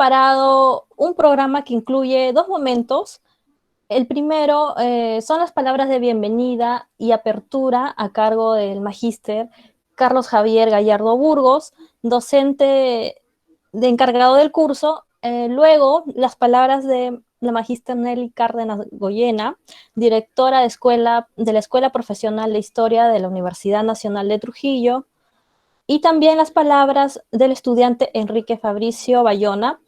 preparado un programa que incluye dos momentos. El primero son las palabras de bienvenida y apertura a cargo del magíster Carlos Javier Gallardo Burgos, docente encargado del curso. Luego, las palabras de la magíster Nelly Cárdenas Goyena, directora de la Escuela Profesional de Historia de la Universidad Nacional de Trujillo, y también las palabras del estudiante Enrique Fabricio Bayona,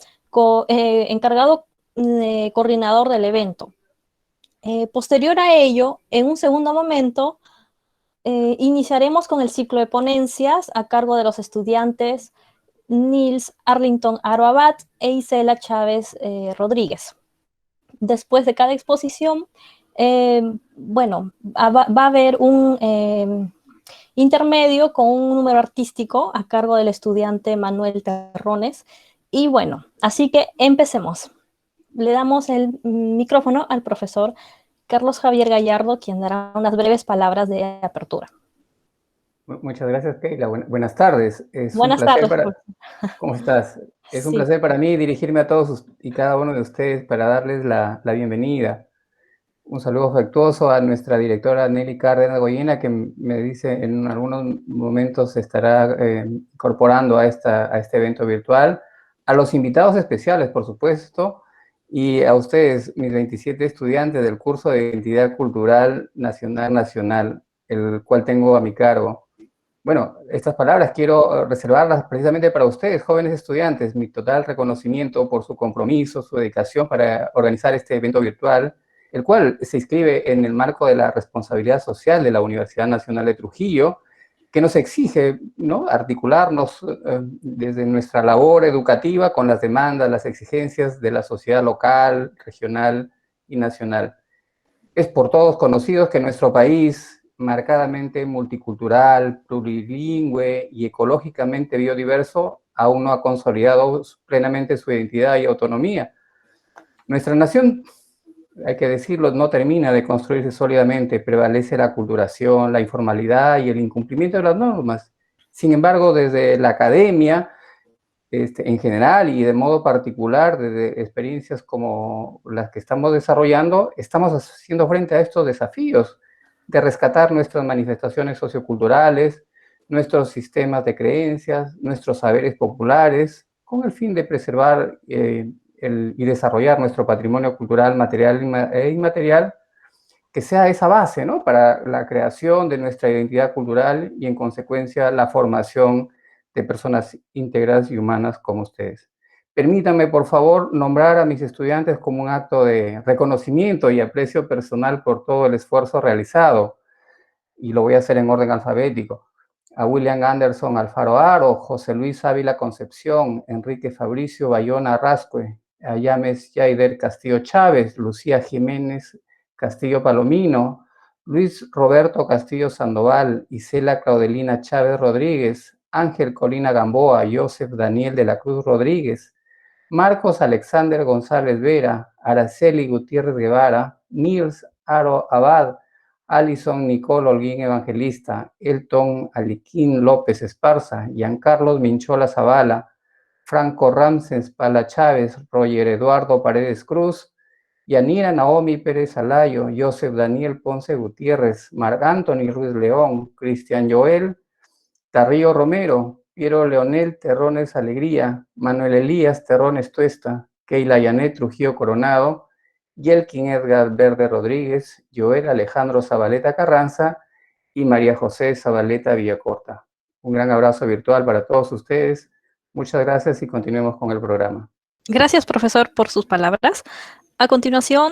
encargado coordinador del evento. Posterior a ello, en un segundo momento, iniciaremos con el ciclo de ponencias a cargo de los estudiantes Nils Arlington Aroabat e Isela Chávez Rodríguez. Después de cada exposición, va a haber un intermedio con un número artístico a cargo del estudiante Manuel Terrones. Y bueno, así que empecemos. Le damos el micrófono al profesor Carlos Javier Gallardo, quien dará unas breves palabras de apertura. Muchas gracias, Keila. Buenas tardes. Buenas tardes. ¿Cómo estás? Es un placer para mí dirigirme a todos y cada uno de ustedes para darles la bienvenida. Un saludo afectuoso a nuestra directora Nelly Cárdenas Goyena, que me dice en algunos momentos se estará incorporando a este evento virtual. A los invitados especiales, por supuesto, y a ustedes, mis 27 estudiantes del curso de Identidad Cultural Nacional, el cual tengo a mi cargo. Bueno, estas palabras quiero reservarlas precisamente para ustedes, jóvenes estudiantes. Mi total reconocimiento por su compromiso, su dedicación para organizar este evento virtual, el cual se inscribe en el marco de la responsabilidad social de la Universidad Nacional de Trujillo, que nos exige, ¿no?, articularnos desde nuestra labor educativa con las demandas, las exigencias de la sociedad local, regional y nacional. Es por todos conocido que nuestro país, marcadamente multicultural, plurilingüe y ecológicamente biodiverso, aún no ha consolidado plenamente su identidad y autonomía. Nuestra nación, hay que decirlo, no termina de construirse sólidamente, prevalece la aculturación, la informalidad y el incumplimiento de las normas. Sin embargo, desde la academia, en general y de modo particular, desde experiencias como las que estamos desarrollando, estamos haciendo frente a estos desafíos de rescatar nuestras manifestaciones socioculturales, nuestros sistemas de creencias, nuestros saberes populares, con el fin de preservar y desarrollar nuestro patrimonio cultural material e inmaterial, que sea esa base, ¿no?, para la creación de nuestra identidad cultural y, en consecuencia, la formación de personas íntegras y humanas como ustedes. Permítanme, por favor, nombrar a mis estudiantes como un acto de reconocimiento y aprecio personal por todo el esfuerzo realizado, y lo voy a hacer en orden alfabético. A William Anderson Alfaro Aro, José Luis Ávila Concepción, Enrique Fabricio Bayona Rascue, a Yames Yaider Castillo Chávez, Lucía Jiménez Castillo Palomino, Luis Roberto Castillo Sandoval, Isela Claudelina Chávez Rodríguez, Ángel Colina Gamboa, Joseph Daniel de la Cruz Rodríguez, Marcos Alexander González Vera, Araceli Gutiérrez Guevara, Nils Aro Abad, Alison Nicole Holguín Evangelista, Elton Aliquín López Esparza, Giancarlos Minchola Zavala, Franco Ramses Pala Chávez, Roger Eduardo Paredes Cruz, Yanira Naomi Pérez Alayo, Joseph Daniel Ponce Gutiérrez, Marc Anthony Ruiz León, Cristian Joel Tarrillo Romero, Piero Leonel Terrones Alegría, Manuel Elías Terrones Tuesta, Keila Yanet Trujillo Coronado, Yelkin Edgar Verde Rodríguez, Joel Alejandro Zabaleta Carranza y María José Zabaleta Villacorta. Un gran abrazo virtual para todos ustedes. Muchas gracias y continuemos con el programa. Gracias, profesor, por sus palabras. A continuación,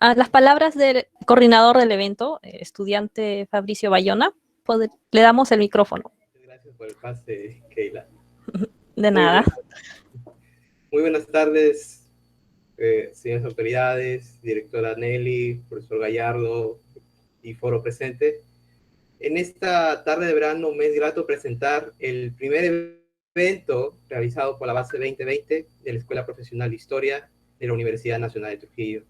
a las palabras del coordinador del evento, estudiante Fabricio Bayona, le damos el micrófono. Gracias por el pase, Keila. De nada. Muy buenas tardes, señores autoridades, directora Nelly, profesor Gallardo y foro presente. En esta tarde de verano me es grato presentar el primer evento realizado por la base 2020 de la Escuela Profesional de Historia de la Universidad Nacional de Trujillo.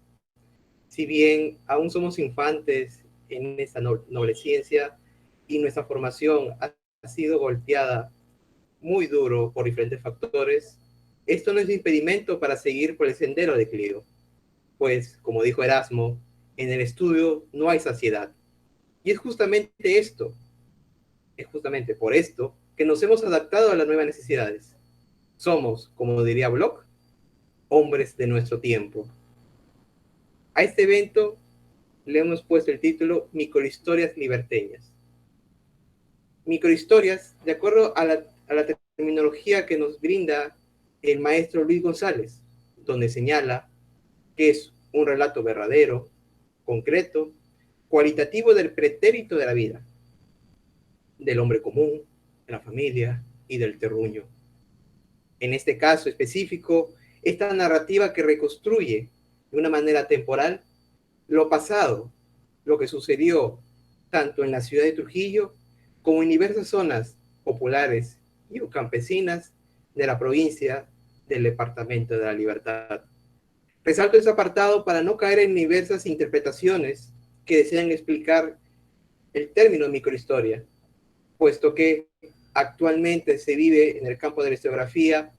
Si bien aún somos infantes en esta noble ciencia y nuestra formación ha sido golpeada muy duro por diferentes factores, esto no es impedimento para seguir por el sendero de Clio, pues, como dijo Erasmo, en el estudio no hay saciedad. Y es justamente por esto que nos hemos adaptado a las nuevas necesidades. Somos, como diría Bloch, hombres de nuestro tiempo. A este evento le hemos puesto el título Microhistorias liberteñas. Microhistorias, de acuerdo a la terminología que nos brinda el maestro Luis González, donde señala que es un relato verdadero, concreto, cualitativo del pretérito de la vida, del hombre común, de la familia y del terruño. En este caso específico, esta narrativa que reconstruye de una manera temporal lo pasado, lo que sucedió tanto en la ciudad de Trujillo como en diversas zonas populares y o campesinas de la provincia del Departamento de la Libertad. Resalto ese apartado para no caer en diversas interpretaciones que desean explicar el término microhistoria, puesto que actualmente se vive en el campo de la historiografía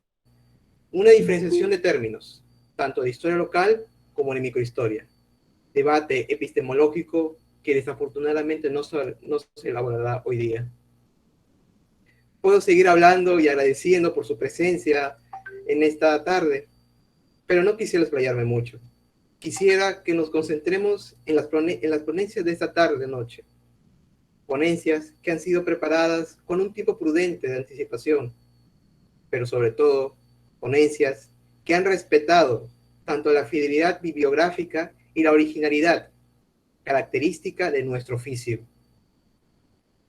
una diferenciación de términos, tanto de historia local como de microhistoria. Debate epistemológico que desafortunadamente no se elaborará hoy día. Puedo seguir hablando y agradeciendo por su presencia en esta tarde, pero no quisiera explayarme mucho. Quisiera que nos concentremos en las ponencias de esta tarde-noche. Ponencias que han sido preparadas con un tipo prudente de anticipación, pero sobre todo ponencias que han respetado tanto la fidelidad bibliográfica y la originalidad característica de nuestro oficio.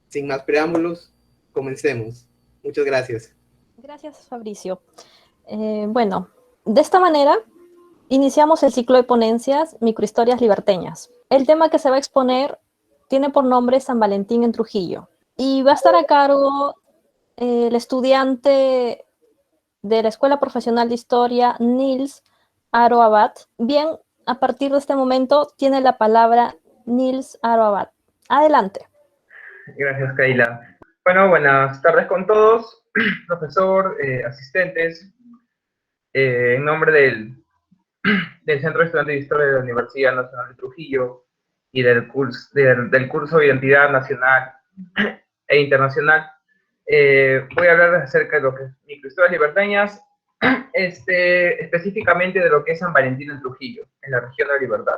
Sin más preámbulos, comencemos. Muchas gracias. Gracias, Fabricio. Bueno, de esta manera iniciamos el ciclo de ponencias Microhistorias liberteñas. El tema que se va a exponer tiene por nombre San Valentín en Trujillo y va a estar a cargo el estudiante de la Escuela Profesional de Historia, Nils Aro Abad. Bien, a partir de este momento tiene la palabra Nils Aro Abad. Adelante. Gracias, Kaila. Bueno, buenas tardes con todos, profesor, asistentes. En nombre del Centro de Estudiantes de Historia de la Universidad Nacional de Trujillo y del curso de Identidad Nacional e Internacional, voy a hablarles acerca de lo que es microhistorias liberteñas, específicamente de lo que es San Valentín en Trujillo, en la región de la Libertad.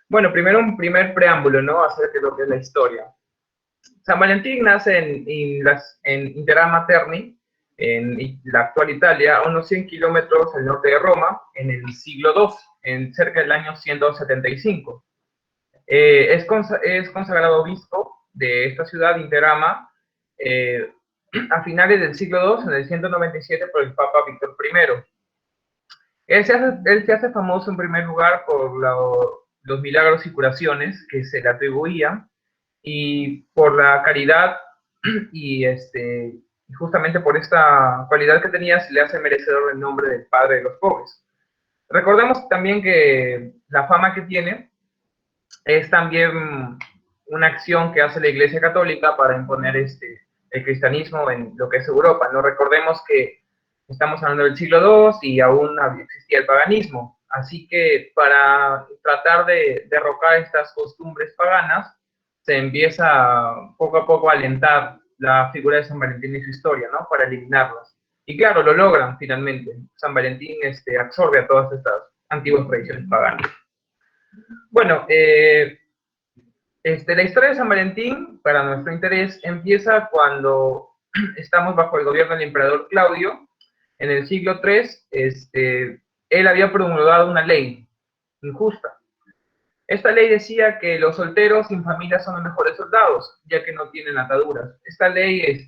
Bueno, primero un primer preámbulo, ¿no?, acerca de lo que es la historia. San Valentín nace en Interama Terni, en la actual Italia, a unos 100 kilómetros al norte de Roma, en el siglo II, cerca del año 175. Es consagrado obispo de esta ciudad, Interama, a finales del siglo II, en el 197, por el Papa Víctor I. Él se hace famoso en primer lugar por los milagros y curaciones que se le atribuían, y por la caridad y justamente por esta cualidad que tenía se le hace merecedor del nombre del padre de los pobres. Recordemos también que la fama que tiene es también una acción que hace la Iglesia Católica para imponer el cristianismo en lo que es Europa, ¿no? Recordemos que estamos hablando del siglo II y aún existía el paganismo, así que para tratar de derrocar estas costumbres paganas, se empieza poco a poco a alentar la figura de San Valentín y su historia, ¿no?, para eliminarlas. Y claro, lo logran finalmente. San Valentín absorbe a todas estas antiguas tradiciones paganas. Bueno, la historia de San Valentín, para nuestro interés, empieza cuando estamos bajo el gobierno del emperador Claudio. En el siglo III, él había promulgado una ley injusta. Esta ley decía que los solteros sin familia son los mejores soldados, ya que no tienen ataduras. Esta ley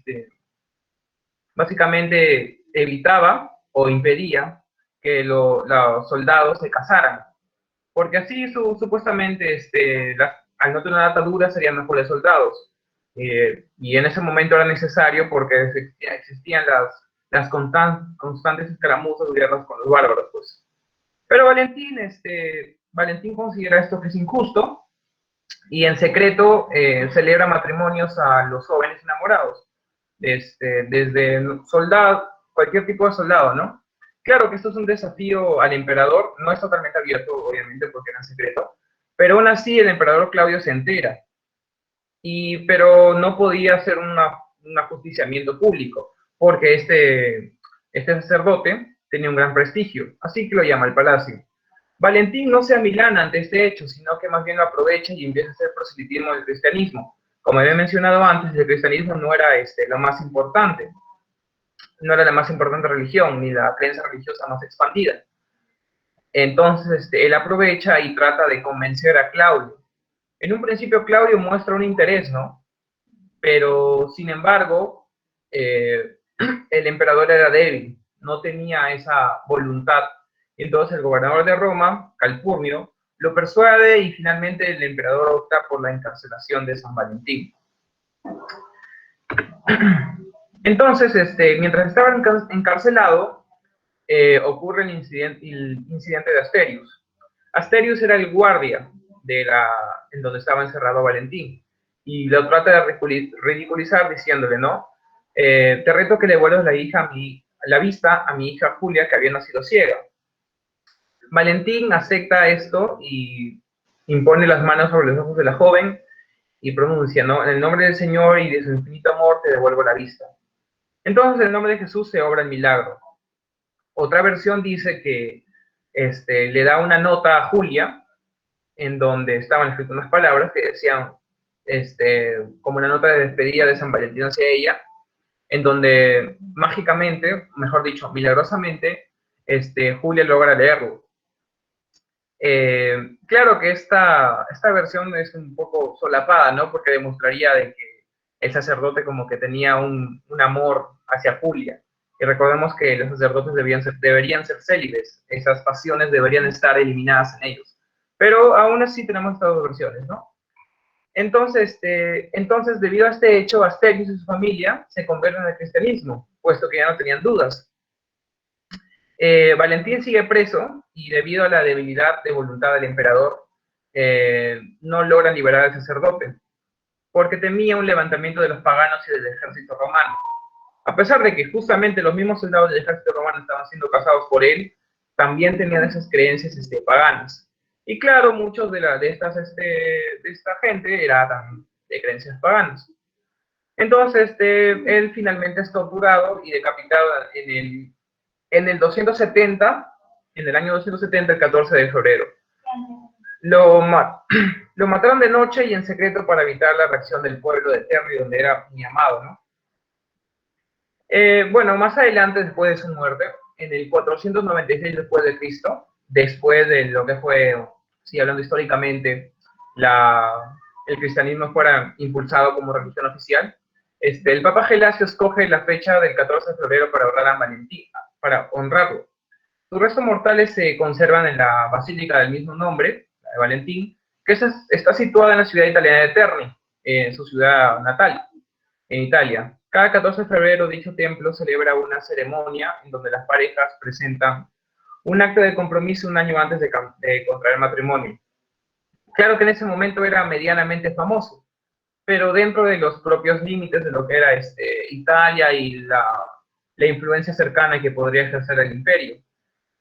básicamente evitaba o impedía que los soldados se casaran, porque así supuestamente al no tener ataduras serían mejores soldados. Y en ese momento era necesario porque existían las constantes escaramuzas y guerras con los bárbaros, pues. Pero Valentín considera esto que es injusto y en secreto celebra matrimonios a los jóvenes enamorados, desde soldado, cualquier tipo de soldado, ¿no? Claro que esto es un desafío al emperador, no es totalmente abierto, obviamente, porque era en secreto, pero aún así el emperador Claudio se entera, pero no podía hacer un ajusticiamiento público, porque este sacerdote tenía un gran prestigio, así que lo llama al palacio. Valentín no se amilana ante este hecho, sino que más bien lo aprovecha y empieza a hacer proselitismo del cristianismo. Como había mencionado antes, el cristianismo no era lo más importante, no era la más importante religión, ni la creencia religiosa más expandida. Entonces, él aprovecha y trata de convencer a Claudio. En un principio, Claudio muestra un interés, ¿no? Pero, sin embargo, el emperador era débil, no tenía esa voluntad. Entonces, el gobernador de Roma, Calpurnio, lo persuade y finalmente el emperador opta por la encarcelación de San Valentín. Entonces, mientras estaba encarcelado, ocurre el incidente de Asterius. Asterius era el guardia en donde estaba encerrado Valentín y lo trata de ridiculizar diciéndole, ¿no? Te reto que le vuelvas la vista a mi hija Julia, que había nacido ciega. Valentín acepta esto y impone las manos sobre los ojos de la joven y pronuncia, ¿no? En el nombre del Señor y de su infinito amor te devuelvo la vista. Entonces, en el nombre de Jesús se obra el milagro. Otra versión dice que le da una nota a Julia, en donde estaban escritas unas palabras que decían, como una nota de despedida de San Valentín hacia ella, en donde mágicamente, mejor dicho, milagrosamente, Julia logra leerlo. Claro que esta versión es un poco solapada, ¿no? Porque demostraría de que el sacerdote como que tenía un amor hacia Julia. Y recordemos que los sacerdotes deberían ser célibes, esas pasiones deberían estar eliminadas en ellos. Pero aún así tenemos estas dos versiones, ¿no? Entonces, debido a este hecho, Asterius y su familia se convierten al cristianismo, puesto que ya no tenían dudas. Valentín sigue preso y debido a la debilidad de voluntad del emperador, no logran liberar al sacerdote, porque temía un levantamiento de los paganos y del ejército romano. A pesar de que justamente los mismos soldados del ejército romano estaban siendo cazados por él, también tenían esas creencias paganas. Y claro, muchos de esta gente eran de creencias paganas. Entonces, él finalmente es torturado y decapitado en el 270, en el año 270, el 14 de febrero. Lo mataron de noche y en secreto para evitar la reacción del pueblo de Terni, donde era mi amado, ¿no? Bueno, más adelante, después de su muerte, en el 496 después de Cristo, después de lo que fue, si hablando históricamente, el cristianismo fuera impulsado como religión oficial, el Papa Gelasio escoge la fecha del 14 de febrero para honrarlo. Sus restos mortales se conservan en la basílica del mismo nombre, la de Valentín, que está situada en la ciudad italiana de Terni, en su ciudad natal, en Italia. Cada 14 de febrero dicho templo celebra una ceremonia en donde las parejas presentan un acto de compromiso un año antes de contraer matrimonio. Claro que en ese momento era medianamente famoso, pero dentro de los propios límites de lo que era Italia y la influencia cercana que podría ejercer el imperio.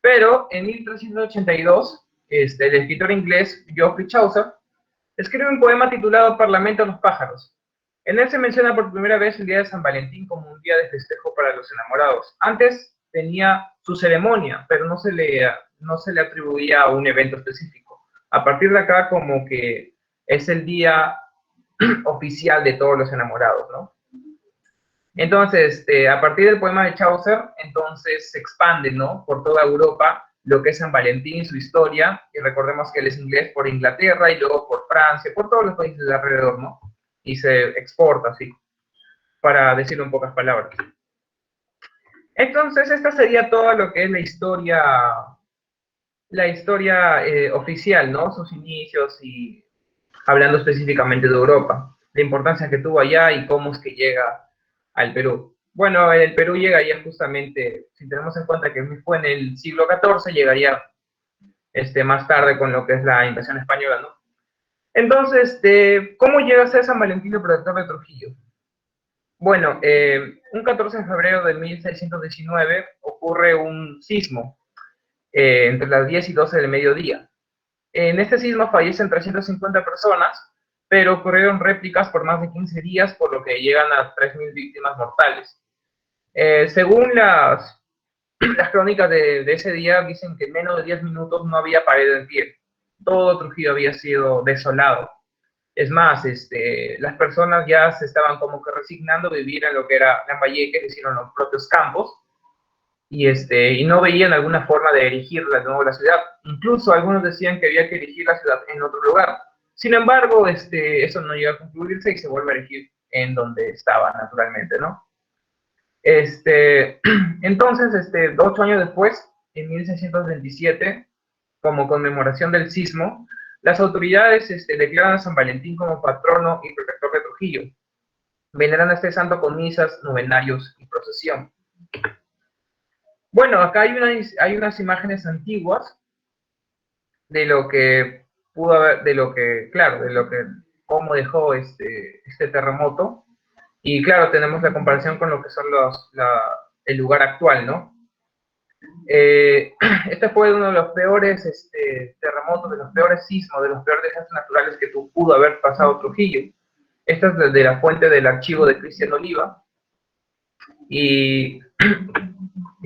Pero en 1382, el escritor inglés Geoffrey Chaucer escribe un poema titulado Parlamento de los pájaros. En él se menciona por primera vez el día de San Valentín como un día de festejo para los enamorados. Antes tenía su ceremonia, pero no se le atribuía a un evento específico. A partir de acá, como que es el día oficial de todos los enamorados, ¿no? Entonces, a partir del poema de Chaucer, entonces se expande, ¿no? Por toda Europa lo que es San Valentín, su historia, y recordemos que él es inglés por Inglaterra y luego por Francia, por todos los países de alrededor, ¿no? Y se exporta, así, para decirlo en pocas palabras. Entonces, esta sería toda lo que es la historia oficial, ¿no? Sus inicios y hablando específicamente de Europa, la importancia que tuvo allá y cómo es que llega al Perú. Bueno, el Perú llegaría justamente, si tenemos en cuenta que fue en el siglo XIV, llegaría más tarde con lo que es la invasión española, ¿no? Entonces, ¿cómo llega a ser San Valentín el protector de Trujillo? Bueno, un 14 de febrero de 1619 ocurre un sismo entre las 10 y 12 del mediodía. En este sismo fallecen 350 personas, pero ocurrieron réplicas por más de 15 días, por lo que llegan a 3.000 víctimas mortales. Según las crónicas de ese día, dicen que en menos de 10 minutos no había pared en pie. Todo Trujillo había sido desolado. Es más, las personas ya se estaban como que resignando a vivir en lo que era Lambayeque, es decir, en los propios campos, y no veían alguna forma de erigir de nuevo la ciudad. Incluso algunos decían que había que erigir la ciudad en otro lugar. Sin embargo, eso no llegó a concluirse y se vuelve a erigir en donde estaba naturalmente, ¿no? Entonces, 8 años después, en 1627, como conmemoración del sismo, las autoridades declaran a San Valentín como patrono y protector de Trujillo. Veneran a este santo con misas, novenarios y procesión. Bueno, acá hay unas imágenes antiguas de lo que pudo haber, cómo dejó este terremoto. Y claro, tenemos la comparación con lo que son el lugar actual, ¿no? Este fue uno de los peores terremotos, de los peores sismos, de los peores desastres naturales que pudo haber pasado Trujillo. Esta es de la fuente del archivo de Cristian Oliva. Y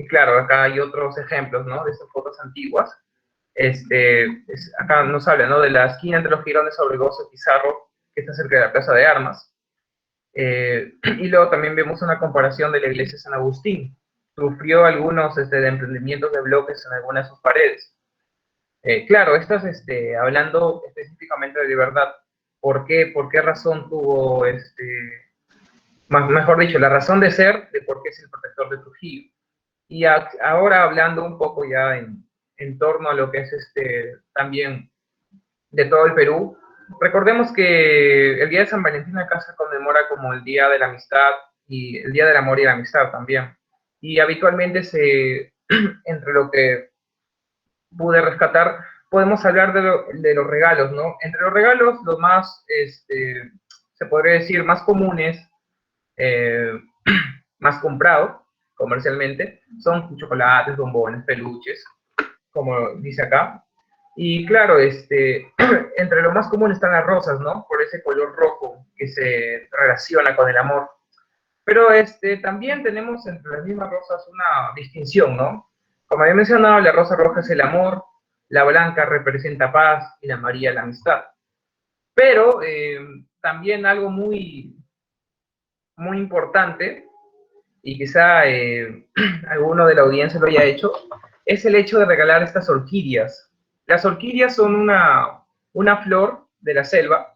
claro, acá hay otros ejemplos, ¿no? De estas fotos antiguas. Acá nos habla, ¿no? De la esquina entre los jirones Obregoso y Pizarro, que está cerca de la Plaza de Armas. Y luego también vemos una comparación de la iglesia de San Agustín. Sufrió algunos de emprendimientos de bloques en algunas de sus paredes. Claro, esto es hablando específicamente de Libertad. ¿Por qué razón tuvo, mejor dicho, la razón de ser de por qué es el protector de Trujillo? Y ahora hablando un poco ya en torno a lo que es también de todo el Perú, recordemos que el Día de San Valentín acá se conmemora como el Día de la Amistad y el Día del Amor y la Amistad también. Y habitualmente entre lo que pude rescatar, podemos hablar de los regalos, ¿no? Entre los regalos, los más, se podría decir, más comunes, más comprados comercialmente, son chocolates, bombones, peluches, como dice acá. Y claro, entre lo más común están las rosas, ¿no? Por ese color rojo que se relaciona con el amor. Pero también tenemos entre las mismas rosas una distinción, ¿no? Como había mencionado, la rosa roja es el amor, la blanca representa paz y la amarilla la amistad. Pero también algo muy, muy importante, y quizá alguno de la audiencia lo haya hecho, es el hecho de regalar estas orquídeas. Las orquídeas son una flor de la selva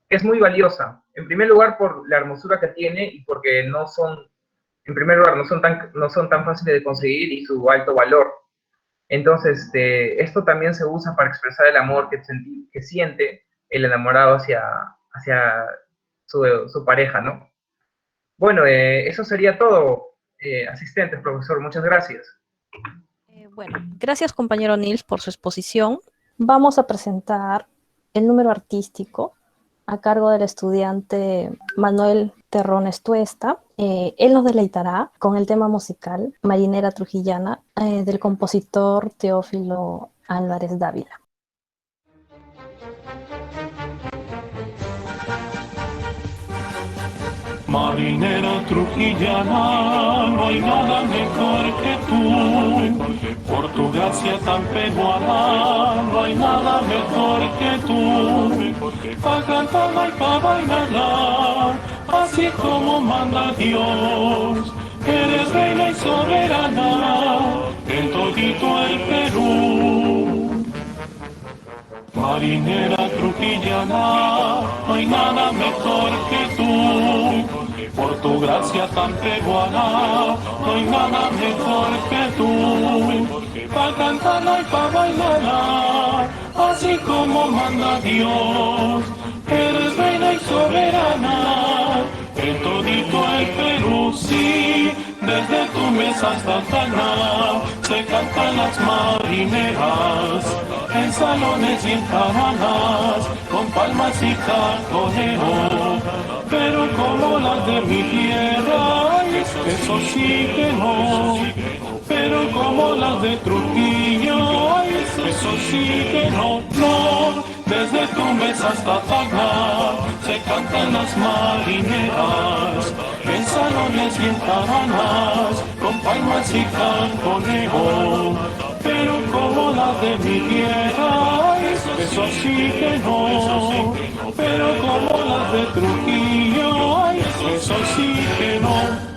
que es muy valiosa. En primer lugar, por la hermosura que tiene y porque no son tan fáciles de conseguir y su alto valor. Entonces, esto también se usa para expresar el amor que siente el enamorado hacia su pareja, ¿no? Bueno, eso sería todo, asistentes, profesor. Muchas gracias. Bueno, gracias compañero Nils por su exposición. Vamos a presentar el número artístico a cargo del estudiante Manuel Terrones Tuesta. Él nos deleitará con el tema musical Marinera Trujillana del compositor Teófilo Álvarez Dávila. Marinera trujillana, no hay nada mejor que tú. Por tu gracia tan peruana, no hay nada mejor que tú. Pa' cantarla y pa' bailarla, así como manda Dios. Eres reina y soberana en todito el Perú. Marinera trujillana, no hay nada mejor que tú. Por tu gracia tan peruana, no hay nada mejor que tú. Pa' cantarla y pa' bailarla, así como manda Dios. Eres reina y soberana en todito el Perú, sí. Desde tu mesa hasta Taná se cantan las marineras, en salones y en caravanas, con palmas y cajoneo, pero como las de mi tierra, ay, eso sí que no. Pero como las de Trujillo, ay, eso sí que no, no. Desde Tumbes hasta Tacna se cantan las marineras, en salones y en tabanas, con palmas y cajoneo. Pero como las de mi tierra, ay, eso sí que no. Pero como las de Trujillo, ay, eso sí que no.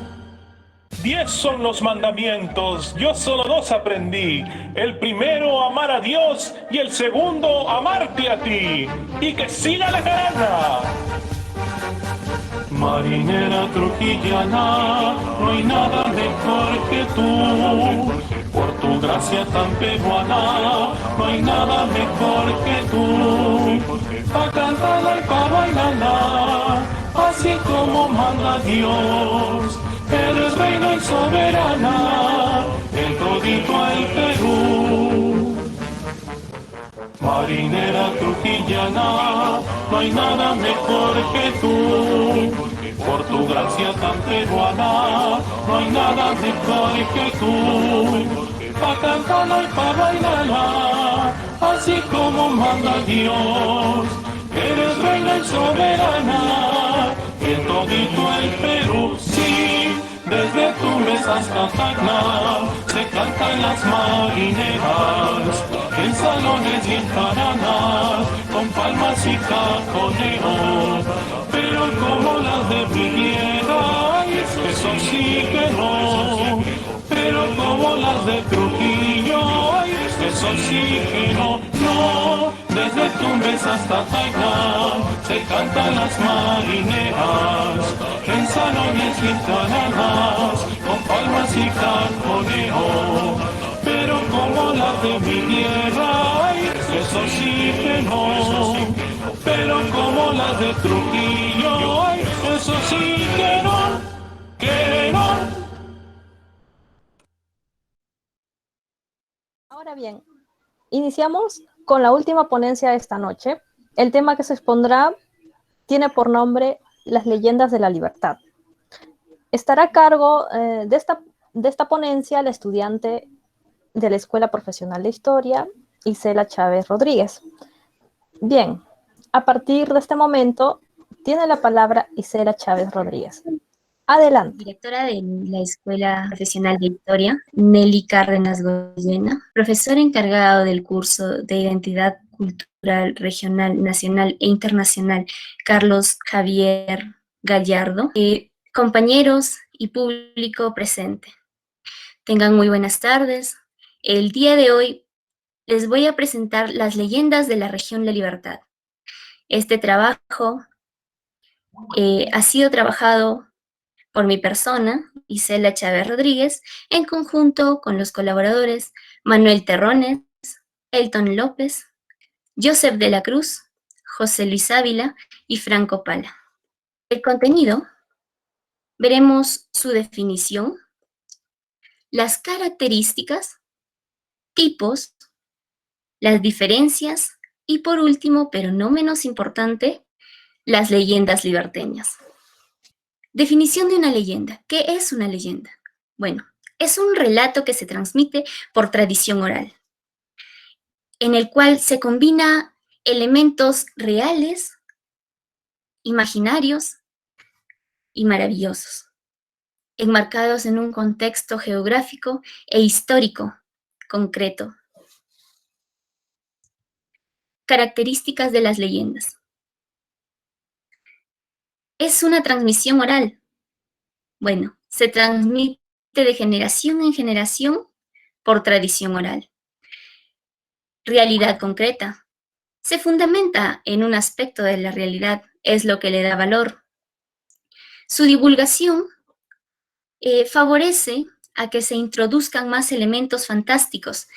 10 son los mandamientos, yo solo 2 aprendí. El primero, amar a Dios, y el segundo, amarte a ti. Y que siga la carrera. Marinera trujillana, no hay nada mejor que tú. Por tu gracia tan peruana, no hay nada mejor que tú. Pa' cantarla y pa' bailarla, así como manda Dios. Eres reina y soberana en todito el Perú. Marinera trujillana, no hay nada mejor que tú. Por tu gracia tan peruana, no hay nada mejor que tú. Pa' cantarla y pa' bailarla, así como manda Dios. Eres reina y soberana en todito el Perú, sí. Desde Tumbes hasta Tacna se cantan las marineras, en salones y en jaranas, con palmas y cajoneo. Pero como las de mi tierra, ay, eso sí que no. Pero como las de Trujillo, ay, eso sí que no, no. Desde Tumbes hasta Tacna se cantan las marineras, en salones y en jaranas, con palmas y cajoneo. Pero como las de mi tierra, ay, eso sí que no. Pero como las de Trujillo, ay, eso sí que no, que no. Ahora bien, iniciamos con la última ponencia de esta noche. El tema que se expondrá tiene por nombre Las leyendas de la libertad. Estará a cargo de esta ponencia la estudiante de la Escuela Profesional de Historia, Isela Chávez Rodríguez. Bien, a partir de este momento tiene la palabra Isela Chávez Rodríguez. Adelante. Directora de la Escuela Profesional de Historia, Nelly Cárdenas Goyena, profesor encargado del curso de Identidad Cultural Regional, Nacional e Internacional, Carlos Javier Gallardo, compañeros y público presente. Tengan muy buenas tardes. El día de hoy les voy a presentar las leyendas de la región La Libertad. Este trabajo ha sido trabajado por mi persona, Isela Chávez Rodríguez, en conjunto con los colaboradores Manuel Terrones, Elton López, Joseph de la Cruz, José Luis Ávila y Franco Pala. El contenido, veremos su definición, las características, tipos, las diferencias y por último, pero no menos importante, las leyendas liberteñas. Definición de una leyenda. ¿Qué es una leyenda? Bueno, es un relato que se transmite por tradición oral, en el cual se combina elementos reales, imaginarios y maravillosos, enmarcados en un contexto geográfico e histórico concreto. Características de las leyendas. Es una transmisión oral. Bueno, se transmite de generación en generación por tradición oral. Realidad concreta. Se fundamenta en un aspecto de la realidad, es lo que le da valor. Su divulgación favorece a que se introduzcan más elementos fantásticos,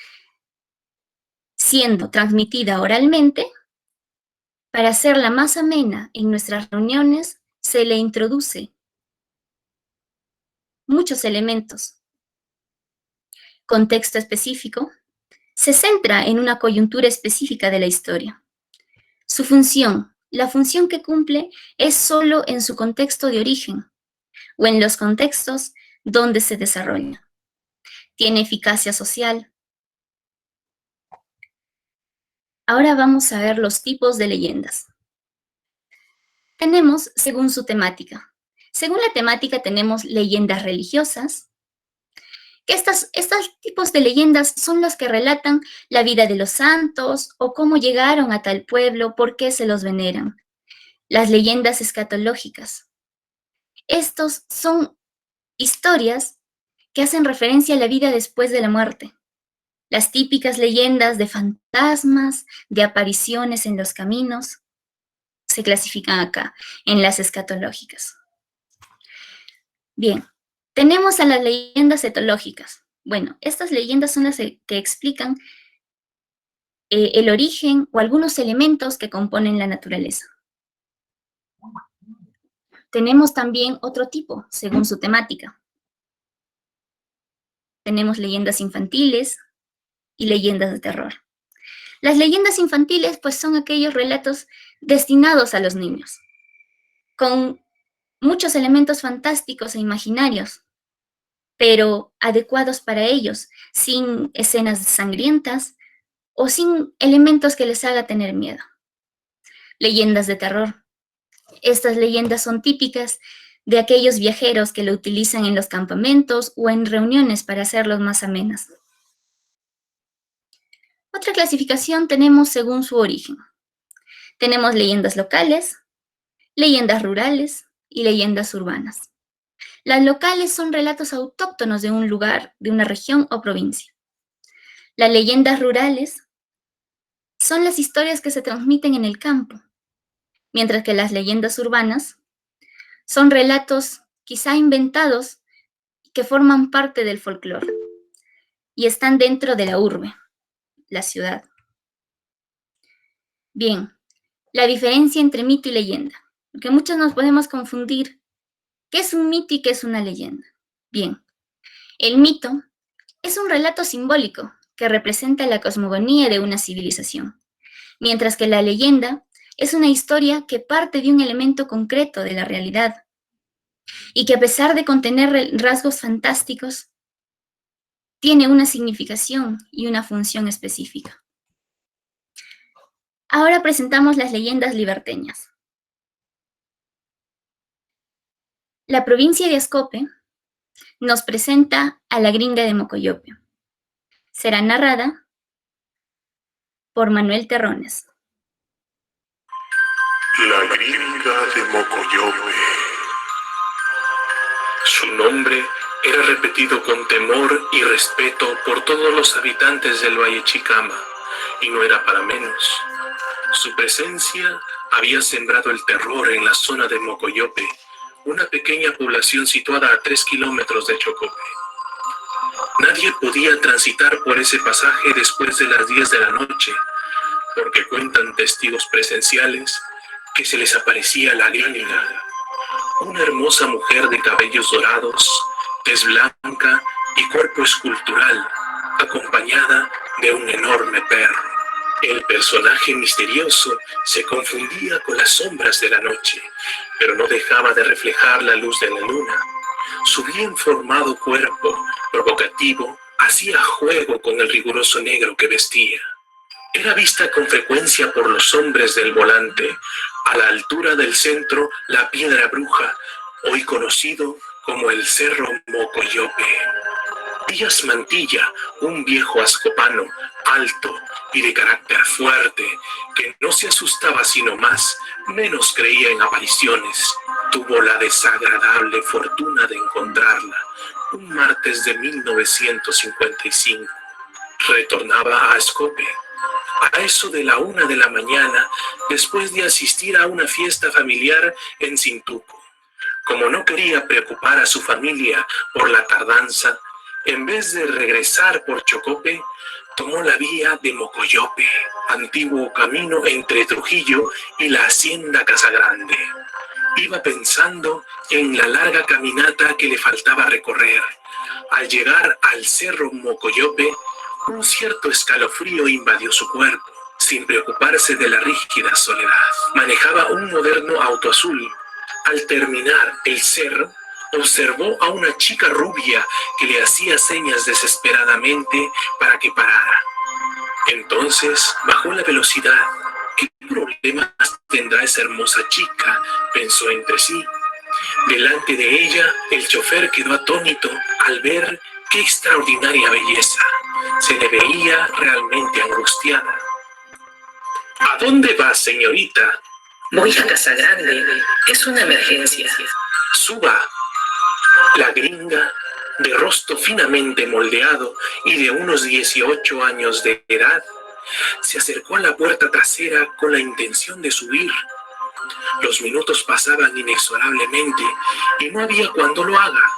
siendo transmitida oralmente. Para hacerla más amena en nuestras reuniones, se le introduce muchos elementos. Contexto específico. Se centra en una coyuntura específica de la historia. Su función, la función que cumple es solo en su contexto de origen o en los contextos donde se desarrolla. Tiene eficacia social. Ahora vamos a ver los tipos de leyendas. Tenemos según su temática. Según la temática tenemos leyendas religiosas, que estos tipos de leyendas son las que relatan la vida de los santos o cómo llegaron a tal pueblo, por qué se los veneran. Las leyendas escatológicas. Estos son historias que hacen referencia a la vida después de la muerte. Las típicas leyendas de fantasmas, de apariciones en los caminos, se clasifican acá, en las escatológicas. Bien, tenemos a las leyendas etológicas. Bueno, estas leyendas son las que explican el origen o algunos elementos que componen la naturaleza. Tenemos también otro tipo, según su temática. Tenemos leyendas infantiles y leyendas de terror. Las leyendas infantiles, pues, son aquellos relatos destinados a los niños, con muchos elementos fantásticos e imaginarios, pero adecuados para ellos, sin escenas sangrientas o sin elementos que les haga tener miedo. Leyendas de terror. Estas leyendas son típicas de aquellos viajeros que lo utilizan en los campamentos o en reuniones para hacerlos más amenas. Otra clasificación tenemos según su origen. Tenemos leyendas locales, leyendas rurales y leyendas urbanas. Las locales son relatos autóctonos de un lugar, de una región o provincia. Las leyendas rurales son las historias que se transmiten en el campo, mientras que las leyendas urbanas son relatos quizá inventados que forman parte del folclore y están dentro de la urbe, la ciudad. Bien, la diferencia entre mito y leyenda, porque muchos nos podemos confundir qué es un mito y qué es una leyenda. Bien, el mito es un relato simbólico que representa la cosmogonía de una civilización, mientras que la leyenda es una historia que parte de un elemento concreto de la realidad y que, a pesar de contener rasgos fantásticos, tiene una significación y una función específica. Ahora presentamos las leyendas liberteñas. La provincia de Ascope nos presenta a la gringa de Mocoyope. Será narrada por Manuel Terrones. La gringa de Mocoyope. Su nombre era repetido con temor y respeto por todos los habitantes del Valle Chicama, y no era para menos. Su presencia había sembrado el terror en la zona de Mocoyope, una pequeña población situada a 3 kilómetros de Chocope. Nadie podía transitar por ese pasaje después de las 10 de la noche, porque cuentan testigos presenciales que se les aparecía la gringa, una hermosa mujer de cabellos dorados, tez blanca y cuerpo escultural, acompañada de un enorme perro. El personaje misterioso se confundía con las sombras de la noche, pero no dejaba de reflejar la luz de la luna. Su bien formado cuerpo, provocativo, hacía juego con el riguroso negro que vestía. Era vista con frecuencia por los hombres del volante, a la altura del centro, la Piedra Bruja, hoy conocido como el Cerro Mocoyope. Díaz Mantilla, un viejo ascopano, alto y de carácter fuerte, que no se asustaba sino más, menos creía en apariciones, tuvo la desagradable fortuna de encontrarla un martes de 1955. Retornaba a Ascope a eso de la 1 de la mañana, después de asistir a una fiesta familiar en Cintuco. Como no quería preocupar a su familia por la tardanza, en vez de regresar por Chocope, tomó la vía de Mocoyope, antiguo camino entre Trujillo y la hacienda Casagrande. Iba pensando en la larga caminata que le faltaba recorrer. Al llegar al Cerro Mocoyope, un cierto escalofrío invadió su cuerpo. sin preocuparse de la rígida soledad. Manejaba un moderno auto azul. Al terminar el cerro, observó a una chica rubia que le hacía señas desesperadamente para que parara. Entonces bajó la velocidad. ¿Qué problemas tendrá esa hermosa chica?, pensó entre sí. Delante de ella, el chofer quedó atónito al ver qué extraordinaria belleza. Se le veía realmente angustiada. ¿A dónde va, señorita? Voy a Casa Grande. Es una emergencia. Suba. La gringa, de rostro finamente moldeado y de unos 18 años de edad, se acercó a la puerta trasera con la intención de subir. Los minutos pasaban inexorablemente y no había cuándo lo haga.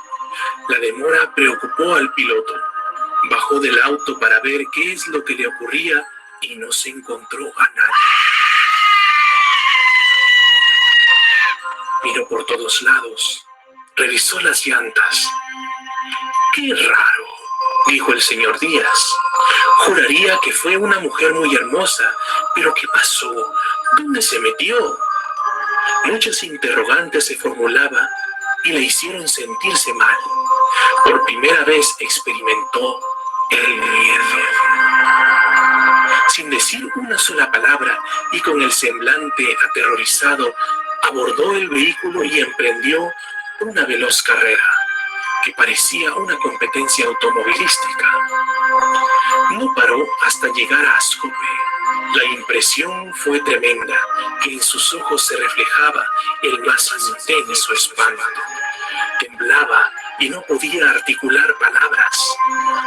La demora preocupó al piloto. Bajó del auto para ver qué es lo que le ocurría y no se encontró a nadie. Miró por todos lados. Revisó las llantas. ¡Qué raro!, dijo el señor Díaz. Juraría que fue una mujer muy hermosa, pero ¿qué pasó? ¿Dónde se metió? Muchas interrogantes se formulaba y le hicieron sentirse mal. Por primera vez experimentó el miedo. Sin decir una sola palabra y con el semblante aterrorizado, abordó el vehículo y emprendió una veloz carrera que parecía una competencia automovilística. No paró hasta llegar a Ascope. La impresión fue tremenda, que en sus ojos se reflejaba el más intenso espanto. Temblaba y no podía articular palabras.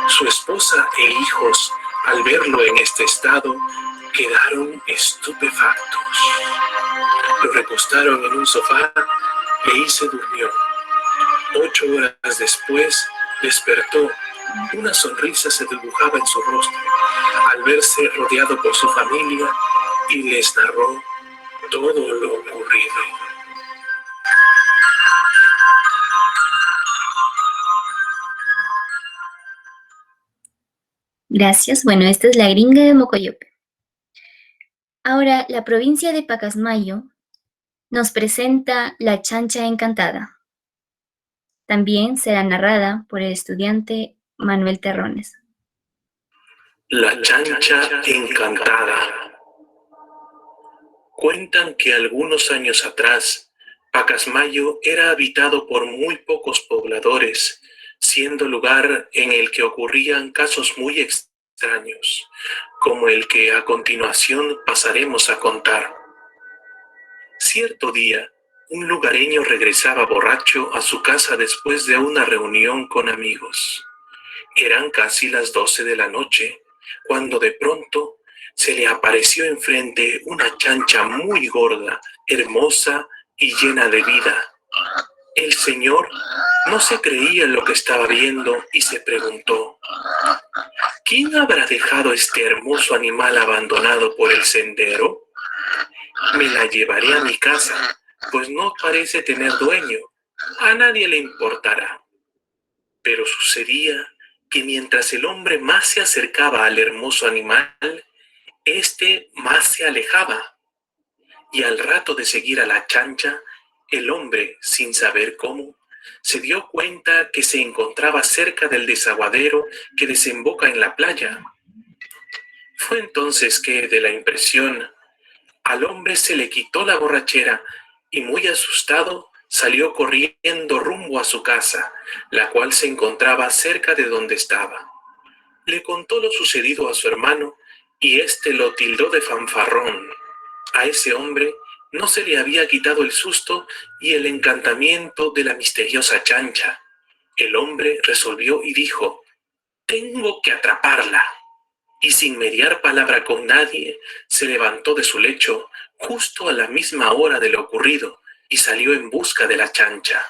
Su esposa e hijos, al verlo en este estado, quedaron estupefactos. Lo recostaron en un sofá y ahí se durmió. 8 horas después, despertó. Una sonrisa se dibujaba en su rostro al verse rodeado por su familia y les narró todo lo ocurrido. Gracias. Bueno, esta es la gringa de Mocoyope. Ahora, la provincia de Pacasmayo nos presenta La Chancha Encantada. También será narrada por el estudiante Manuel Terrones. La Chancha Encantada. Cuentan que algunos años atrás, Pacasmayo era habitado por muy pocos pobladores, siendo lugar en el que ocurrían casos muy extraños, como el que a continuación pasaremos a contar. Cierto día, un lugareño regresaba borracho a su casa después de una reunión con amigos. Eran casi las 12 de la noche, cuando de pronto se le apareció enfrente una chancha muy gorda, hermosa y llena de vida. El señor no se creía en lo que estaba viendo y se preguntó: ¿quién habrá dejado este hermoso animal abandonado por el sendero? Me la llevaré a mi casa, pues no parece tener dueño. A nadie le importará. Pero sucedía que mientras el hombre más se acercaba al hermoso animal, éste más se alejaba. Y al rato de seguir a la chancha, el hombre, sin saber cómo, se dio cuenta que se encontraba cerca del desaguadero que desemboca en la playa. Fue entonces que, de la impresión, al hombre se le quitó la borrachera y, muy asustado, salió corriendo rumbo a su casa, la cual se encontraba cerca de donde estaba. Le contó lo sucedido a su hermano y éste lo tildó de fanfarrón. A ese hombre no se le había quitado el susto y el encantamiento de la misteriosa chancha. El hombre resolvió y dijo: «Tengo que atraparla». Y sin mediar palabra con nadie, se levantó de su lecho justo a la misma hora de lo ocurrido y salió en busca de la chancha.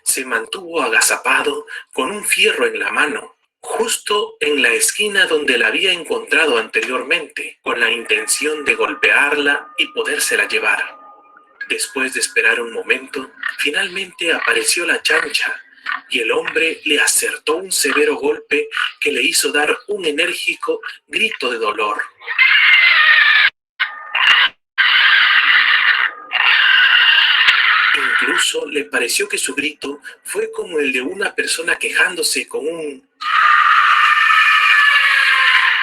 Se mantuvo agazapado con un fierro en la mano, justo en la esquina donde la había encontrado anteriormente, con la intención de golpearla y podérsela llevar. Después de esperar un momento, finalmente apareció la chancha, y el hombre le acertó un severo golpe que le hizo dar un enérgico grito de dolor. Incluso le pareció que su grito fue como el de una persona quejándose con un...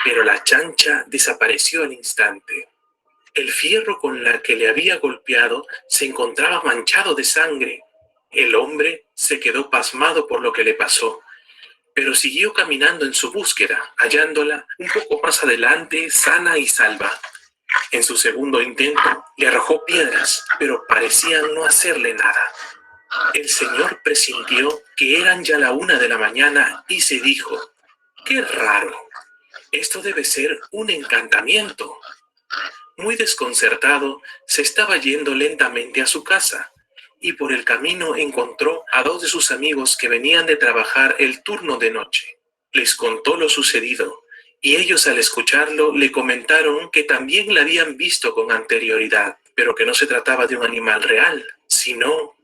Pero la chancha desapareció al instante. El fierro con la que le había golpeado se encontraba manchado de sangre. El hombre se quedó pasmado por lo que le pasó, pero siguió caminando en su búsqueda, hallándola un poco más adelante, sana y salva. En su segundo intento, le arrojó piedras, pero parecían no hacerle nada. El señor presintió que eran ya la 1 de la mañana y se dijo: ¡qué raro! Esto debe ser un encantamiento. Muy desconcertado, se estaba yendo lentamente a su casa, y por el camino encontró a 2 de sus amigos que venían de trabajar el turno de noche. Les contó lo sucedido, y ellos al escucharlo le comentaron que también la habían visto con anterioridad, pero que no se trataba de un animal real, sino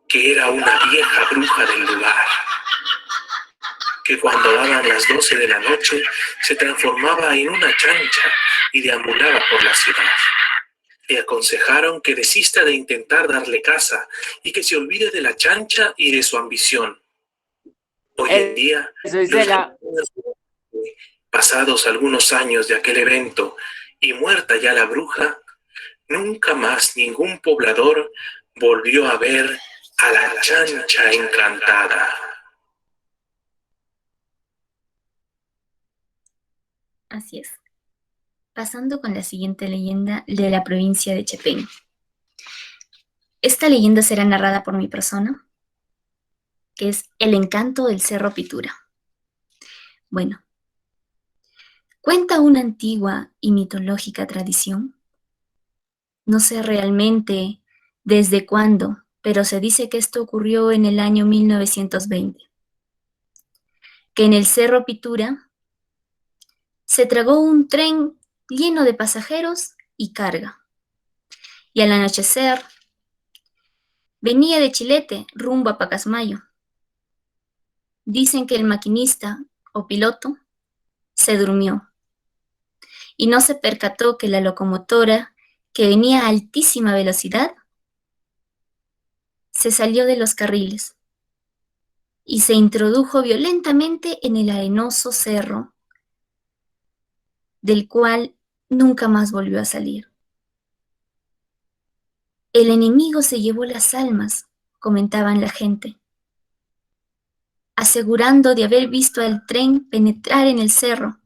que era una vieja bruja del lugar, que cuando daban las 12 de la noche se transformaba en una chancha y deambulaba por la ciudad. Le aconsejaron que desista de intentar darle caza y que se olvide de la chancha y de su ambición. Hoy en día, pasados algunos años de aquel evento y muerta ya la bruja, nunca más ningún poblador volvió a ver a la chancha encantada. Así es. Pasando con la siguiente leyenda de la provincia de Chepén. Esta leyenda será narrada por mi persona, que es El encanto del Cerro Pitura. Bueno, cuenta una antigua y mitológica tradición. No sé realmente desde cuándo, pero se dice que esto ocurrió en el año 1920. Que en el Cerro Pitura se tragó un tren lleno de pasajeros y carga. Y al anochecer venía de Chilete rumbo a Pacasmayo. Dicen que el maquinista o piloto se durmió y no se percató que la locomotora, que venía a altísima velocidad, se salió de los carriles y se introdujo violentamente en el arenoso cerro, del cual nunca más volvió a salir. El enemigo se llevó las almas, comentaban la gente, asegurando de haber visto al tren penetrar en el cerro,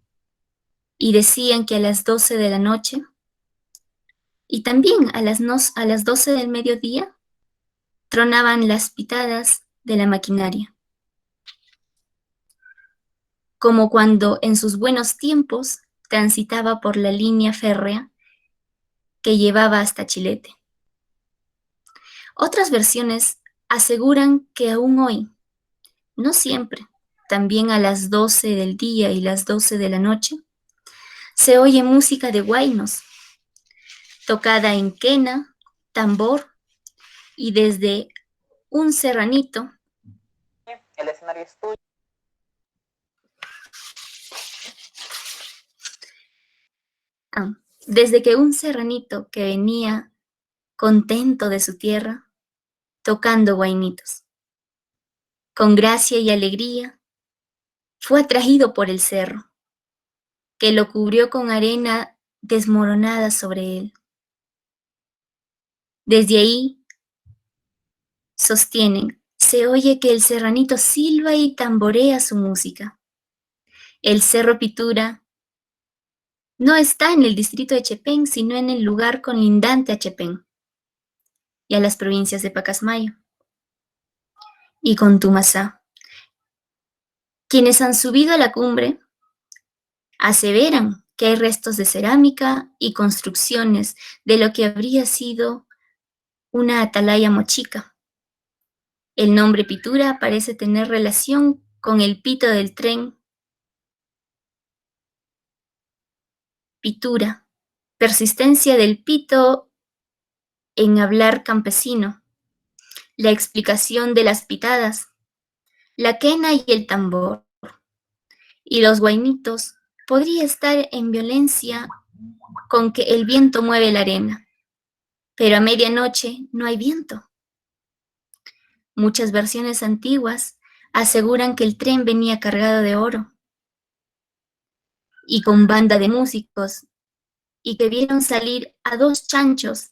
y decían que a las 12 de la noche, y también a las 12 del mediodía, tronaban las pitadas de la maquinaria, como cuando en sus buenos tiempos transitaba por la línea férrea que llevaba hasta Chilete. Otras versiones aseguran que aún hoy, no siempre, también a las 12 del día y las 12 de la noche, se oye música de huaynos, tocada en quena, tambor, y desde un serranito. El escenario es tuyo. Desde que un serranito que venía contento de su tierra, tocando guainitos, con gracia y alegría, fue atraído por el cerro, que lo cubrió con arena desmoronada sobre él. Desde ahí, sostienen, se oye que el serranito silba y tamborea su música. El Cerro Pitura no está en el distrito de Chepén, sino en el lugar colindante a Chepén y a las provincias de Pacasmayo y Contumasá. Quienes han subido a la cumbre aseveran que hay restos de cerámica y construcciones de lo que habría sido una atalaya mochica. El nombre Pitura parece tener relación con el pito del tren. Pitura, persistencia del pito en hablar campesino, la explicación de las pitadas, la quena y el tambor, y los guainitos podría estar en violencia con que el viento mueve la arena, pero a medianoche no hay viento. Muchas versiones antiguas aseguran que el tren venía cargado de oro y con banda de músicos, y que vieron salir a 2 chanchos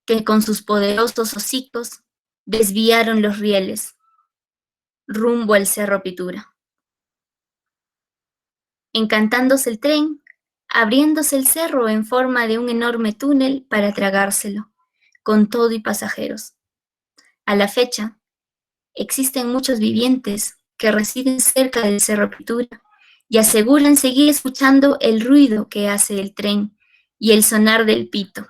que con sus poderosos hocicos desviaron los rieles rumbo al Cerro Pitura. Encantándose el tren, abriéndose el cerro en forma de un enorme túnel para tragárselo, con todo y pasajeros. A la fecha, existen muchos vivientes que residen cerca del Cerro Pitura y aseguran seguir escuchando el ruido que hace el tren y el sonar del pito.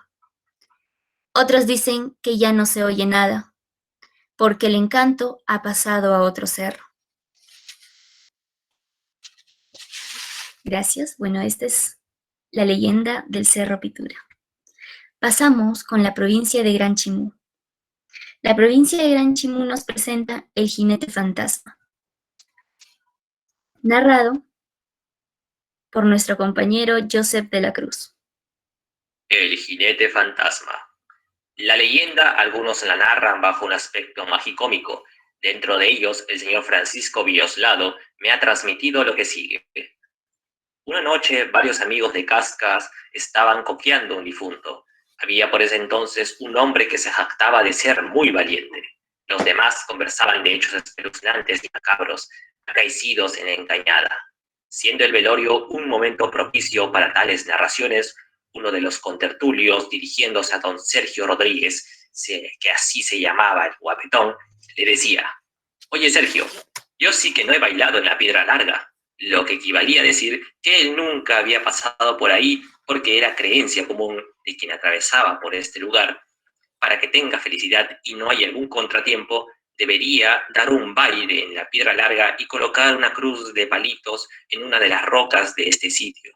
Otros dicen que ya no se oye nada, porque el encanto ha pasado a otro cerro. Gracias. Bueno, esta es la leyenda del Cerro Pitura. Pasamos con la provincia de Gran Chimú. La provincia de Gran Chimú nos presenta El jinete fantasma, narrado por nuestro compañero Joseph de la Cruz. El jinete fantasma. La leyenda, algunos la narran bajo un aspecto magicómico. Dentro de ellos, el señor Francisco Villoslado me ha transmitido lo que sigue. Una noche, varios amigos de Cascas estaban coqueando un difunto. Había por ese entonces un hombre que se jactaba de ser muy valiente. Los demás conversaban de hechos espeluznantes y macabros, acaecidos en la encañada. Siendo el velorio un momento propicio para tales narraciones, uno de los contertulios, dirigiéndose a don Sergio Rodríguez, que así se llamaba el guapetón, le decía: «Oye, Sergio, yo sí que no he bailado en la Piedra Larga», lo que equivalía a decir que él nunca había pasado por ahí porque era creencia común de quien atravesaba por este lugar. Para que tenga felicidad y no haya algún contratiempo, debería dar un baile en la Piedra Larga y colocar una cruz de palitos en una de las rocas de este sitio.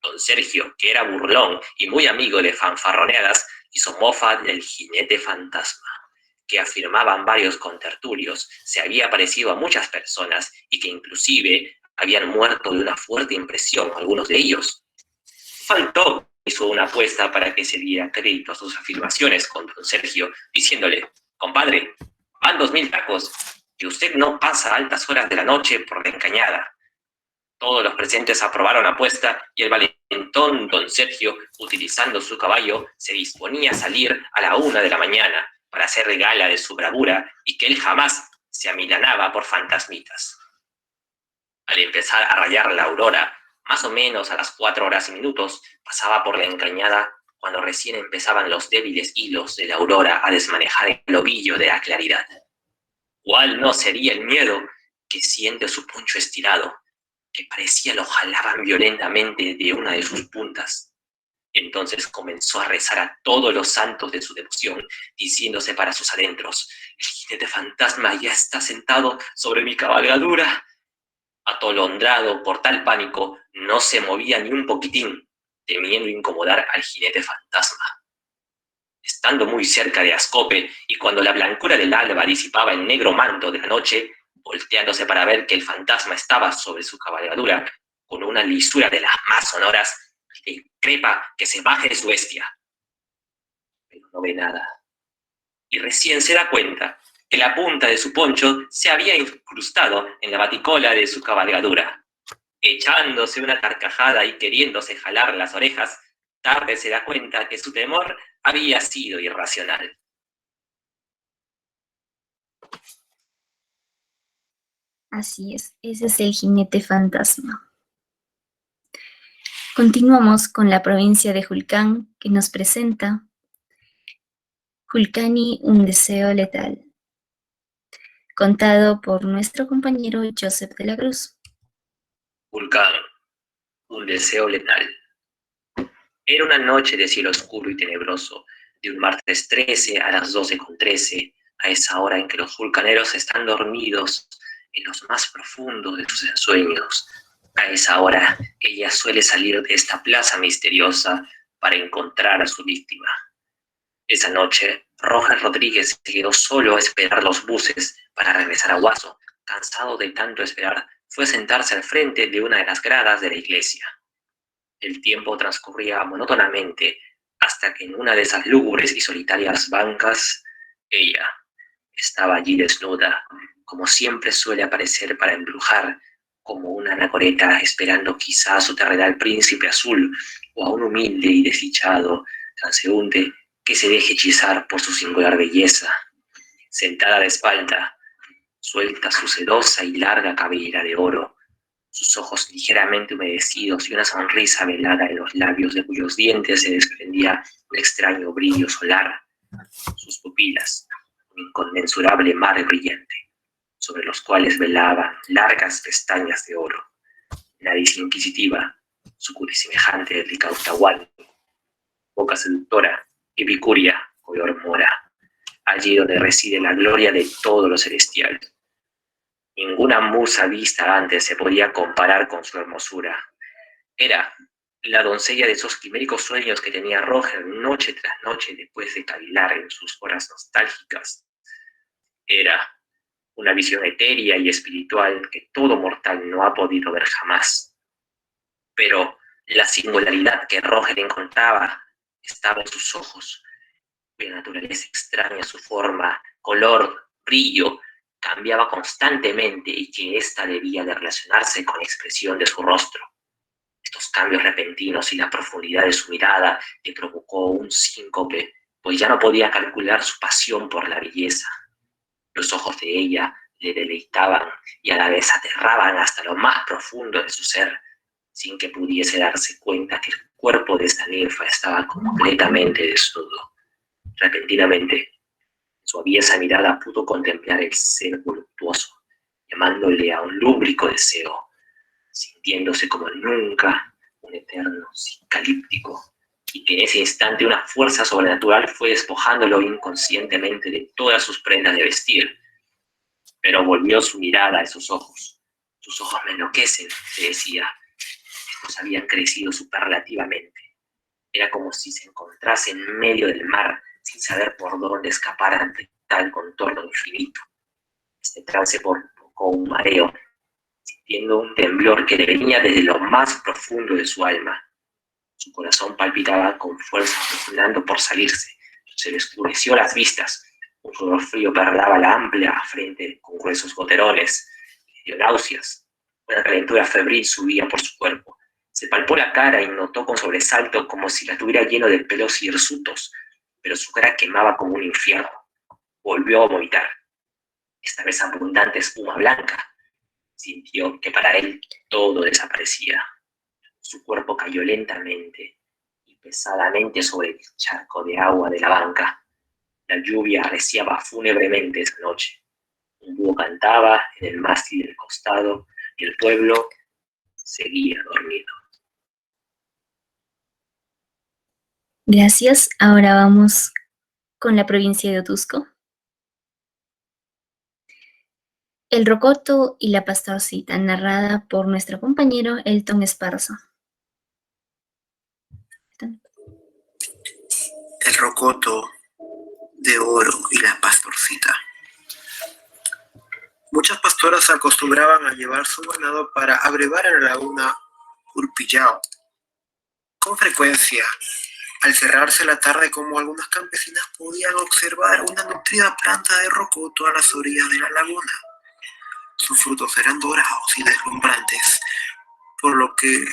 Don Sergio, que era burlón y muy amigo de fanfarroneadas, hizo mofa del jinete fantasma, que afirmaban varios contertulios se había parecido a muchas personas y que inclusive habían muerto de una fuerte impresión algunos de ellos. Faltó hizo una apuesta para que se diera crédito a sus afirmaciones con don Sergio, diciéndole: «Compadre, van 2000 tacos, que usted no pasa altas horas de la noche por la encañada». Todos los presentes aprobaron la apuesta y el valentón don Sergio, utilizando su caballo, se disponía a salir a la 1 de la mañana para hacer gala de su bravura y que él jamás se amilanaba por fantasmitas. Al empezar a rayar la aurora, más o menos a las 4 horas y minutos, pasaba por la encañada cuando recién empezaban los débiles hilos de la aurora a desmanejar el ovillo de la claridad. ¿Cuál no sería el miedo que siente su poncho estirado, que parecía lo jalaban violentamente de una de sus puntas? Entonces comenzó a rezar a todos los santos de su devoción, diciéndose para sus adentros: «El jinete fantasma ya está sentado sobre mi cabalgadura». Atolondrado por tal pánico, no se movía ni un poquitín, temiendo incomodar al jinete fantasma. Estando muy cerca de Ascope, y cuando la blancura del alba disipaba el negro manto de la noche, volteándose para ver que el fantasma estaba sobre su cabalgadura, con una lisura de las más sonoras, le increpa que se baje de su bestia. Pero no ve nada. Y recién se da cuenta que la punta de su poncho se había incrustado en la baticola de su cabalgadura. Echándose una carcajada y queriéndose jalar las orejas, tarde se da cuenta que su temor había sido irracional. Así es, ese es el jinete fantasma. Continuamos con la provincia de Julcán, que nos presenta Julcani, un deseo letal, contado por nuestro compañero Joseph de la Cruz. Julcán, un deseo letal. Era una noche de cielo oscuro y tenebroso, de un martes 13 a las 12:13, a esa hora en que los vulcaneros están dormidos en los más profundos de sus ensueños. A esa hora ella suele salir de esta plaza misteriosa para encontrar a su víctima. Esa noche, Rojas Rodríguez se quedó solo a esperar los buses para regresar a Huaso. Cansado de tanto esperar, fue a sentarse al frente de una de las gradas de la iglesia. El tiempo transcurría monótonamente hasta que en una de esas lúgubres y solitarias bancas, ella, Estaba allí desnuda, como siempre suele aparecer para embrujar, como una anacoreta esperando quizá a su terrenal príncipe azul o a un humilde y desdichado transeúnte que se deje hechizar por su singular belleza. Sentada de espalda, suelta su sedosa y larga cabellera de oro, sus ojos ligeramente humedecidos y una sonrisa velada en los labios de cuyos dientes se desprendía un extraño brillo solar, sus pupilas, un inconmensurable mar brillante, sobre los cuales velaban largas pestañas de oro, nariz inquisitiva, su cutis semejante al de Cauhtahual, boca seductora y picuria color mora, allí donde reside la gloria de todo lo celestial. Ninguna musa vista antes se podía comparar con su hermosura. Era la doncella de esos quiméricos sueños que tenía Roger noche tras noche después de cavilar en sus horas nostálgicas. Era una visión etérea y espiritual que todo mortal no ha podido ver jamás. Pero la singularidad que Roger encontraba estaba en sus ojos, cuya naturaleza extraña, su forma, color, brillo, cambiaba constantemente y que ésta debía de relacionarse con la expresión de su rostro. Estos cambios repentinos y la profundidad de su mirada le provocó un síncope, pues ya no podía calcular su pasión por la belleza. Los ojos de ella le deleitaban y a la vez aterraban hasta lo más profundo de su ser, sin que pudiese darse cuenta que el cuerpo de esta ninfa estaba completamente desnudo. Repentinamente, su aviesa mirada pudo contemplar el ser voluptuoso, llamándole a un lúbrico deseo, sintiéndose como nunca un eterno psicalíptico, y que en ese instante una fuerza sobrenatural fue despojándolo inconscientemente de todas sus prendas de vestir. Pero volvió su mirada a esos ojos. Sus ojos me enloquecen, se decía. Estos habían crecido superlativamente. Era como si se encontrase en medio del mar, sin saber por dónde escapar ante tal contorno infinito. Este trance provocó un mareo, sintiendo un temblor que le venía desde lo más profundo de su alma. Su corazón palpitaba con fuerza, procurando por salirse. Se le oscureció las vistas. Un sudor frío perlaba la amplia frente con gruesos goterones. Le dio náuseas. Una calentura febril subía por su cuerpo. Se palpó la cara y notó con sobresalto como si la tuviera lleno de pelos hirsutos, pero su cara quemaba como un infierno. Volvió a vomitar, esta vez abundante espuma blanca. Sintió que para él todo desaparecía. Su cuerpo cayó lentamente y pesadamente sobre el charco de agua de la banca. La lluvia arreciaba fúnebremente esa noche. Un búho cantaba en el mástil del costado y el pueblo seguía dormido. Gracias. Ahora vamos con la provincia de Otusco. El rocoto y la pastorcita, narrada por nuestro compañero Elton Esparzo. El rocoto de oro y la pastorcita. Muchas pastoras se acostumbraban a llevar su ganado para abrevar en la laguna Urpillao. Con frecuencia, al cerrarse la tarde, como algunas campesinas podían observar una nutrida planta de rocoto a las orillas de la laguna. Sus frutos eran dorados y deslumbrantes, por lo que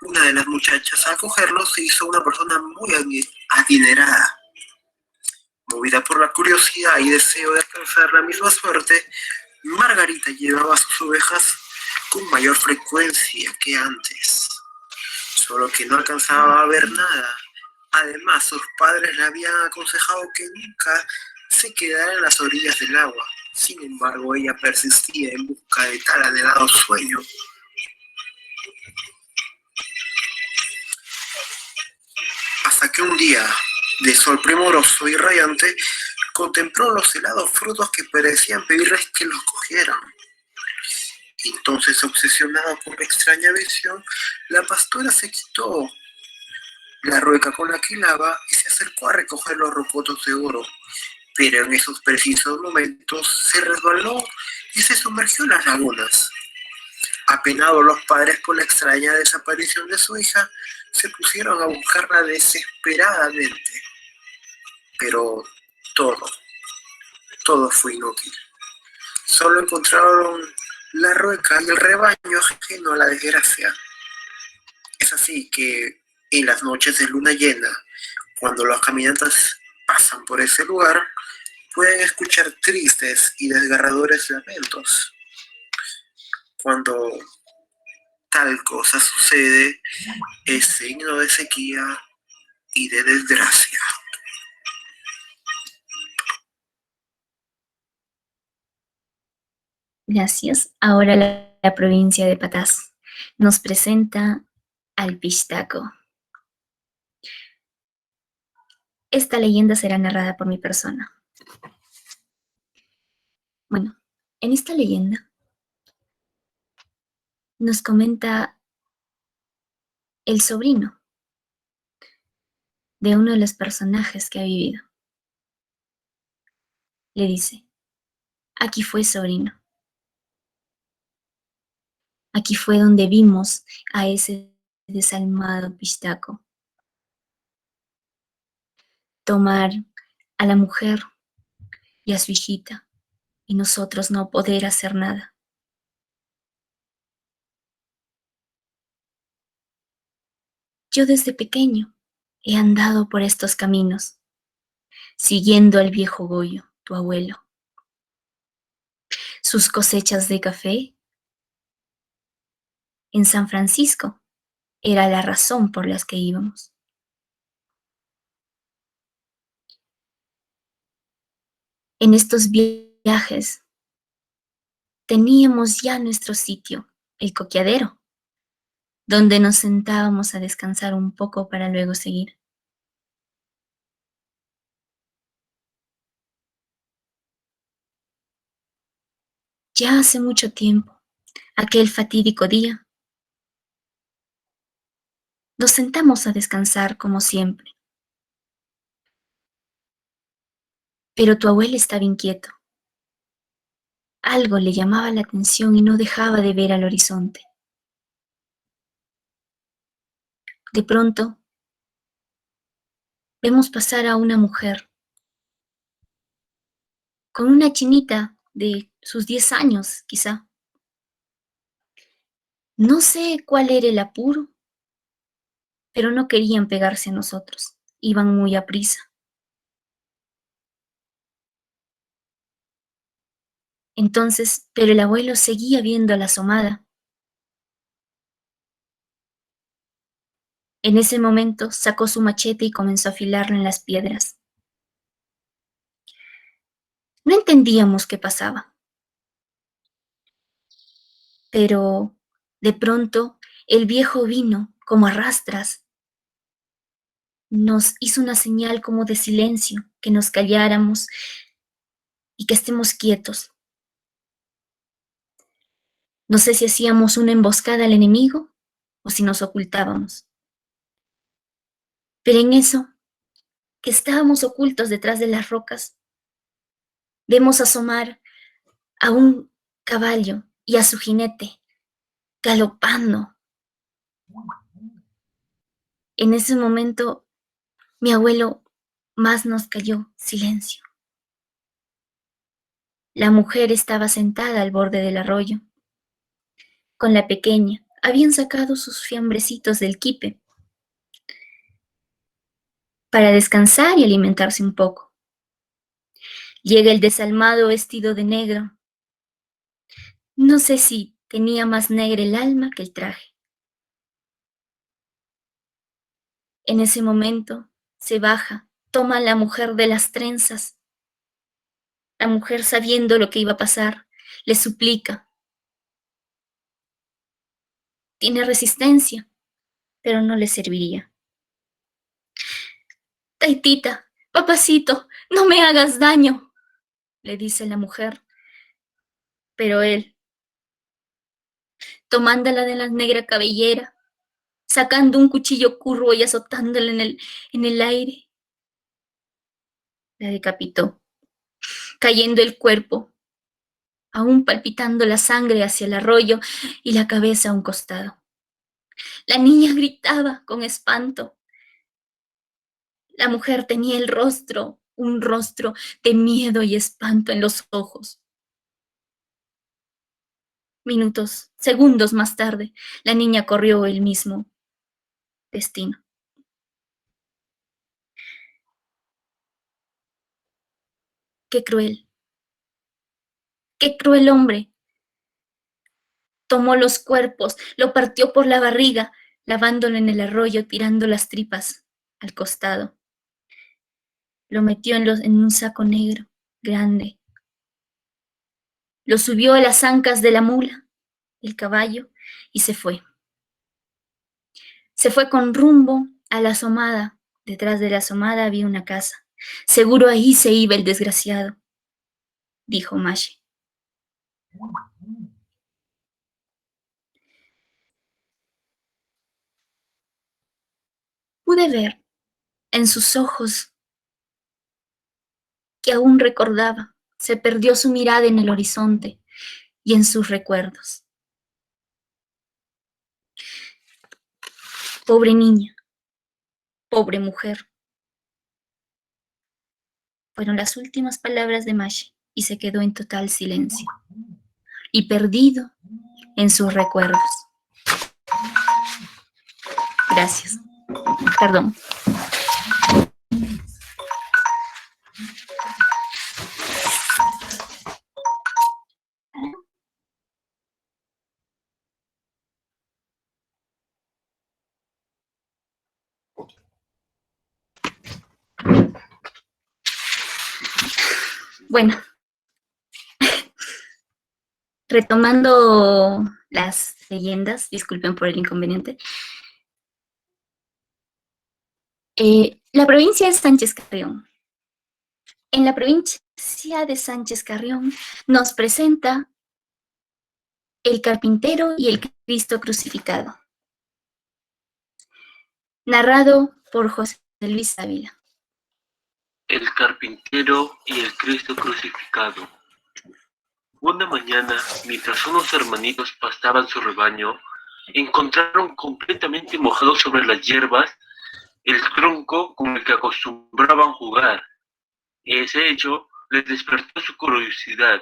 una de las muchachas al cogerlos se hizo una persona muy adinerada. Movida por la curiosidad y deseo de alcanzar la misma suerte, Margarita llevaba sus ovejas con mayor frecuencia que antes, solo que no alcanzaba a ver nada. Además, sus padres le habían aconsejado que nunca se quedara en las orillas del agua. Sin embargo, ella persistía en busca de tal anhelado sueño. Hasta que un día, de sol primoroso y radiante, contempló los helados frutos que parecían pedirles que los cogieran. Entonces, obsesionada por la extraña visión, la pastora se quitó la rueca con la que hilaba y se acercó a recoger los rocotos de oro. Pero en esos precisos momentos se resbaló y se sumergió en las lagunas. Apenados los padres por la extraña desaparición de su hija, se pusieron a buscarla desesperadamente. Pero todo todo fue inútil. Solo encontraron la rueca y el rebaño ajeno a la desgracia. Es así que en las noches de luna llena, cuando los caminantes pasan por ese lugar, pueden escuchar tristes y desgarradores lamentos. Cuando tal cosa sucede, es signo de sequía y de desgracia. Gracias. Ahora la provincia de Patás nos presenta al Pistaco. Esta leyenda será narrada por mi persona. Bueno, en esta leyenda nos comenta el sobrino de uno de los personajes que ha vivido. Le dice: aquí fue, sobrino. Aquí fue donde vimos a ese desalmado Pistaco tomar a la mujer y a su hijita, y nosotros no poder hacer nada. Yo desde pequeño he andado por estos caminos, siguiendo al viejo Goyo, tu abuelo. Sus cosechas de café en San Francisco era la razón por la que íbamos. En estos viajes teníamos ya nuestro sitio, el coqueadero, donde nos sentábamos a descansar un poco para luego seguir. Ya hace mucho tiempo, aquel fatídico día, nos sentamos a descansar como siempre. Pero tu abuelo estaba inquieto. Algo le llamaba la atención y no dejaba de ver al horizonte. De pronto, vemos pasar a una mujer con una chinita de sus 10 años, quizá. No sé cuál era el apuro, pero no querían pegarse a nosotros. Iban muy aprisa. Entonces, pero el abuelo seguía viendo a la asomada. En ese momento sacó su machete y comenzó a afilarlo en las piedras. No entendíamos qué pasaba. Pero de pronto el viejo vino como a rastras. Nos hizo una señal como de silencio, que nos calláramos y que estemos quietos. No sé si hacíamos una emboscada al enemigo o si nos ocultábamos. Pero en eso, que estábamos ocultos detrás de las rocas, vemos asomar a un caballo y a su jinete galopando. En ese momento, mi abuelo más nos cayó silencio. La mujer estaba sentada al borde del arroyo. Con la pequeña, habían sacado sus fiambrecitos del quipe para descansar y alimentarse un poco. Llega el desalmado vestido de negro. No sé si tenía más negra el alma que el traje. En ese momento se baja, toma a la mujer de las trenzas. La mujer, sabiendo lo que iba a pasar, le suplica. Tiene resistencia, pero no le serviría. Taitita, papacito, no me hagas daño, le dice la mujer. Pero él, tomándola de la negra cabellera, sacando un cuchillo curvo y azotándola en el aire, la decapitó, cayendo el cuerpo, aún palpitando la sangre hacia el arroyo y la cabeza a un costado. La niña gritaba con espanto. La mujer tenía el rostro un rostro de miedo y espanto en los ojos. Minutos, segundos más tarde, la niña corrió el mismo destino. Qué cruel hombre. Tomó los cuerpos, lo partió por la barriga, lavándolo en el arroyo, tirando las tripas al costado. Lo metió en un saco negro, grande. Lo subió a las ancas de la mula, el caballo, y se fue. Se fue con rumbo a la asomada. Detrás de la asomada había una casa. Seguro ahí se iba el desgraciado, dijo Mashi. Pude ver en sus ojos que aún recordaba. Se perdió su mirada en el horizonte y en sus recuerdos. Pobre niña, pobre mujer. Fueron las últimas palabras de Mashi y se quedó en total silencio y perdido en sus recuerdos. Gracias. Perdón. Bueno, retomando las leyendas, disculpen por el inconveniente. La provincia es Sánchez Carrión. En la provincia de Sánchez Carrión nos presenta el carpintero y el Cristo crucificado. Narrado por José Luis Ávila. El carpintero y el Cristo crucificado. Una mañana, mientras unos hermanitos pastaban su rebaño, encontraron completamente mojado sobre las hierbas el tronco con el que acostumbraban jugar. Ese hecho les despertó su curiosidad,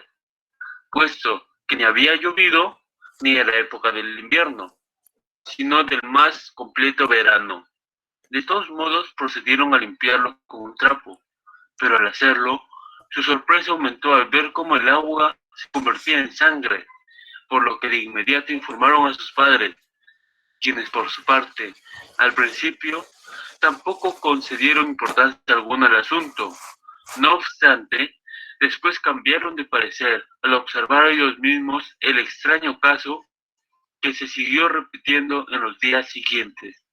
puesto que ni había llovido ni era época del invierno, sino del más completo verano. De todos modos, procedieron a limpiarlo con un trapo, pero al hacerlo, su sorpresa aumentó al ver cómo el agua se convertía en sangre, por lo que de inmediato informaron a sus padres, quienes por su parte, al principio, tampoco concedieron importancia alguna al asunto. No obstante, después cambiaron de parecer al observar ellos mismos el extraño caso que se siguió repitiendo en los días siguientes.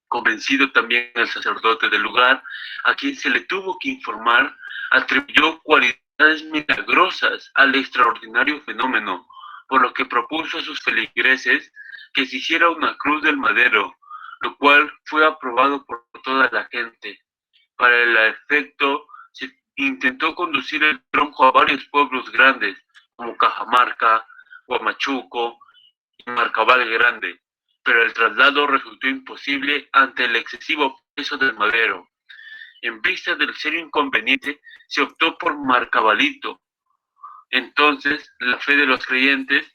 Convencido también el sacerdote del lugar, a quien se le tuvo que informar, atribuyó cualidades milagrosas al extraordinario fenómeno, por lo que propuso a sus feligreses que se hiciera una cruz del madero, lo cual fue aprobado por toda la gente. Para el efecto, se intentó conducir el tronco a varios pueblos grandes, como Cajamarca, Huamachuco y Marcaval Grande, pero el traslado resultó imposible ante el excesivo peso del madero. En vista del serio inconveniente, se optó por Marcavalito. Entonces, la fe de los creyentes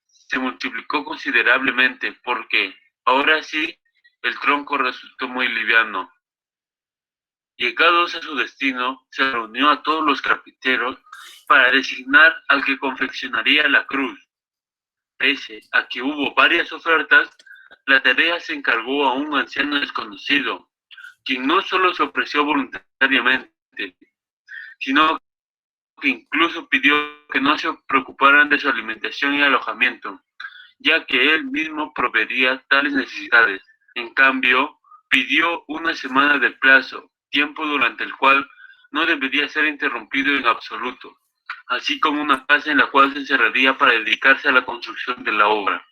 se multiplicó considerablemente, porque, ahora sí, el tronco resultó muy liviano. Llegados a su destino, se reunió a todos los carpinteros para designar al que confeccionaría la cruz. Pese a que hubo varias ofertas, la tarea se encargó a un anciano desconocido, quien no solo se ofreció voluntariamente, sino que incluso pidió que no se preocuparan de su alimentación y alojamiento, ya que él mismo proveería tales necesidades. En cambio, pidió una semana de plazo, tiempo durante el cual no debería ser interrumpido en absoluto, así como una casa en la cual se encerraría para dedicarse a la construcción de la obra.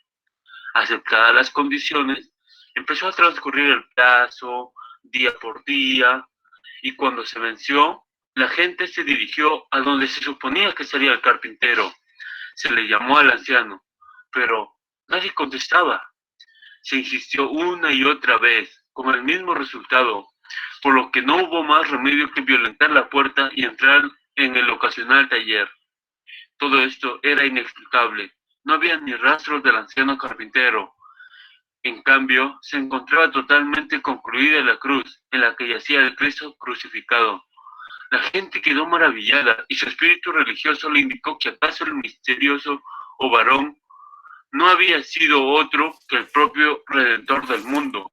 Aceptadas las condiciones, empezó a transcurrir el plazo, día por día, y cuando se venció, la gente se dirigió a donde se suponía que sería el carpintero. Se le llamó al anciano, pero nadie contestaba. Se insistió una y otra vez, con el mismo resultado, por lo que no hubo más remedio que violentar la puerta y entrar en el ocasional taller. Todo esto era inexplicable. No había ni rastros del anciano carpintero. En cambio, se encontraba totalmente concluida la cruz en la que yacía el Cristo crucificado. La gente quedó maravillada y su espíritu religioso le indicó que acaso el misterioso o varón no había sido otro que el propio Redentor del mundo,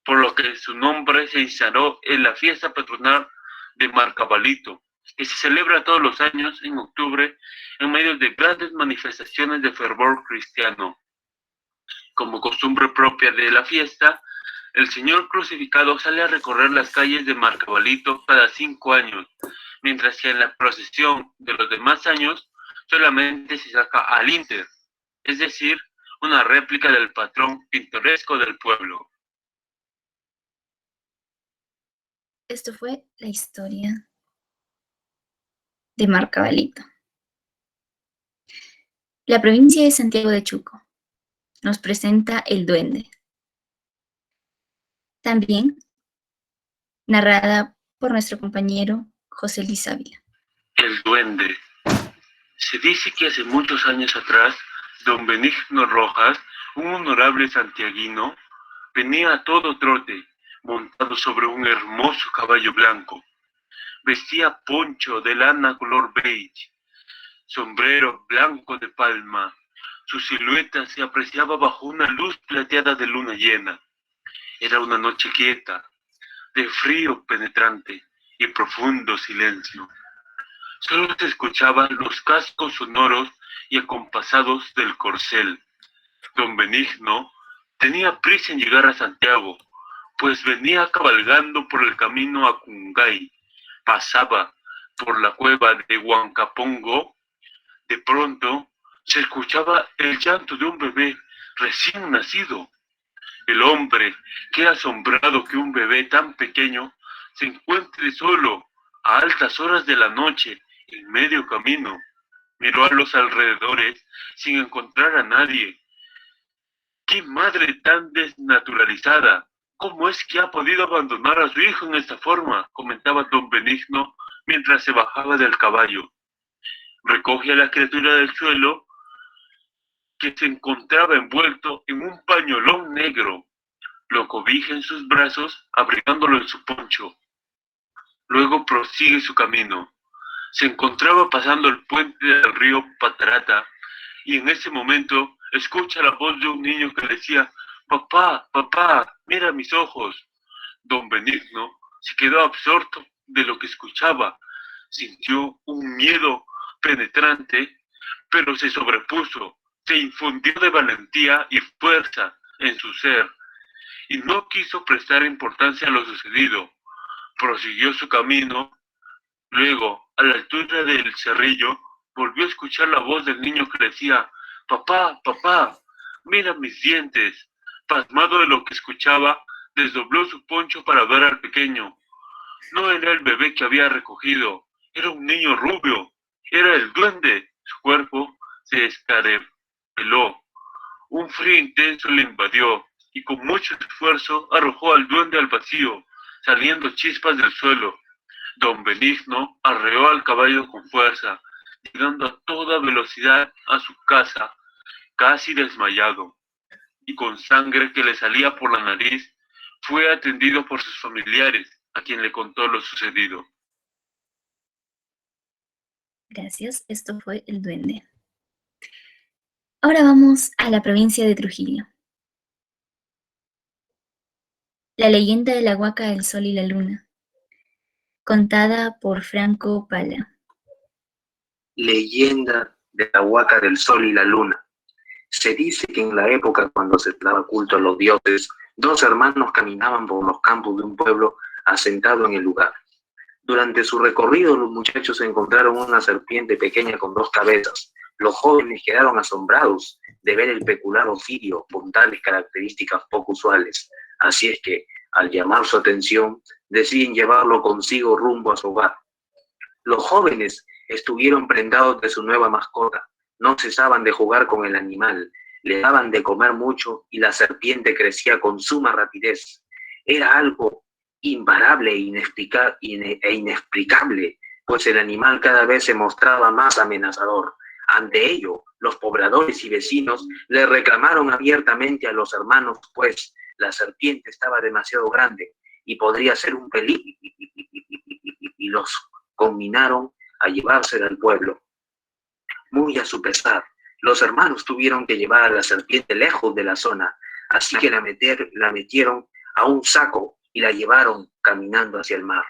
por lo que su nombre se instaló en la fiesta patronal de Marcabalito, que se celebra todos los años en octubre en medio de grandes manifestaciones de fervor cristiano. Como costumbre propia de la fiesta, el Señor crucificado sale a recorrer las calles de Marcabalito cada 5 años, mientras que en la procesión de los demás años solamente se saca al Inter, es decir, una réplica del patrón pintoresco del pueblo. Esto fue la historia de Marcabalito. La provincia de Santiago de Chuco nos presenta El Duende, también narrada por nuestro compañero José Luis Ávila. El Duende. Se dice que hace muchos años atrás, don Benigno Rojas, un honorable santiaguino, venía a todo trote, montado sobre un hermoso caballo blanco. Vestía poncho de lana color beige, sombrero blanco de palma. Su silueta se apreciaba bajo una luz plateada de luna llena. Era una noche quieta, de frío penetrante y profundo silencio. Solo se escuchaban los cascos sonoros y acompasados del corcel. Don Benigno tenía prisa en llegar a Santiago, pues venía cabalgando por el camino a Cungay. Pasaba por la cueva de Huancapongo. De pronto se escuchaba el llanto de un bebé recién nacido. El hombre, qué asombrado que un bebé tan pequeño se encuentre solo a altas horas de la noche en medio camino. Miró a los alrededores sin encontrar a nadie. ¡Qué madre tan desnaturalizada! ¿Cómo es que ha podido abandonar a su hijo en esta forma?, comentaba don Benigno mientras se bajaba del caballo. Recoge a la criatura del suelo, que se encontraba envuelto en un pañolón negro. Lo cobija en sus brazos, abrigándolo en su poncho. Luego prosigue su camino. Se encontraba pasando el puente del río Patarata, y en ese momento escucha la voz de un niño que decía: «Papá, papá, mira mis ojos». Don Benigno se quedó absorto de lo que escuchaba. Sintió un miedo penetrante, pero se sobrepuso, se infundió de valentía y fuerza en su ser, y no quiso prestar importancia a lo sucedido. Prosiguió su camino. Luego, a la altura del cerrillo, volvió a escuchar la voz del niño que decía: «Papá, papá, mira mis dientes». Pasmado de lo que escuchaba, desdobló su poncho para ver al pequeño. No era el bebé que había recogido, era un niño rubio, era el duende. Su cuerpo se escarapeló. Un frío intenso le invadió y con mucho esfuerzo arrojó al duende al vacío, saliendo chispas del suelo. Don Benigno arreó al caballo con fuerza, llegando a toda velocidad a su casa, casi desmayado, y con sangre que le salía por la nariz, fue atendido por sus familiares, a quien le contó lo sucedido. Gracias, esto fue El Duende. Ahora vamos a la provincia de Trujillo. La leyenda de la Huaca del Sol y la Luna, contada por Franco Pala. Leyenda de la Huaca del Sol y la Luna. Se dice que en la época cuando se daba culto a los dioses, dos hermanos caminaban por los campos de un pueblo asentado en el lugar. Durante su recorrido, los muchachos encontraron una serpiente pequeña con 2 cabezas. Los jóvenes quedaron asombrados de ver el peculiar ofidio con tales características poco usuales. Así es que, al llamar su atención, deciden llevarlo consigo rumbo a su hogar. Los jóvenes estuvieron prendados de su nueva mascota. No cesaban de jugar con el animal, le daban de comer mucho y la serpiente crecía con suma rapidez. Era algo imparable e inexplicable, pues el animal cada vez se mostraba más amenazador. Ante ello, los pobladores y vecinos le reclamaron abiertamente a los hermanos, pues la serpiente estaba demasiado grande y podría ser un peligro, y los conminaron a llevársela al pueblo. Muy a su pesar, los hermanos tuvieron que llevar a la serpiente lejos de la zona, así que la metieron a un saco y la llevaron caminando hacia el mar.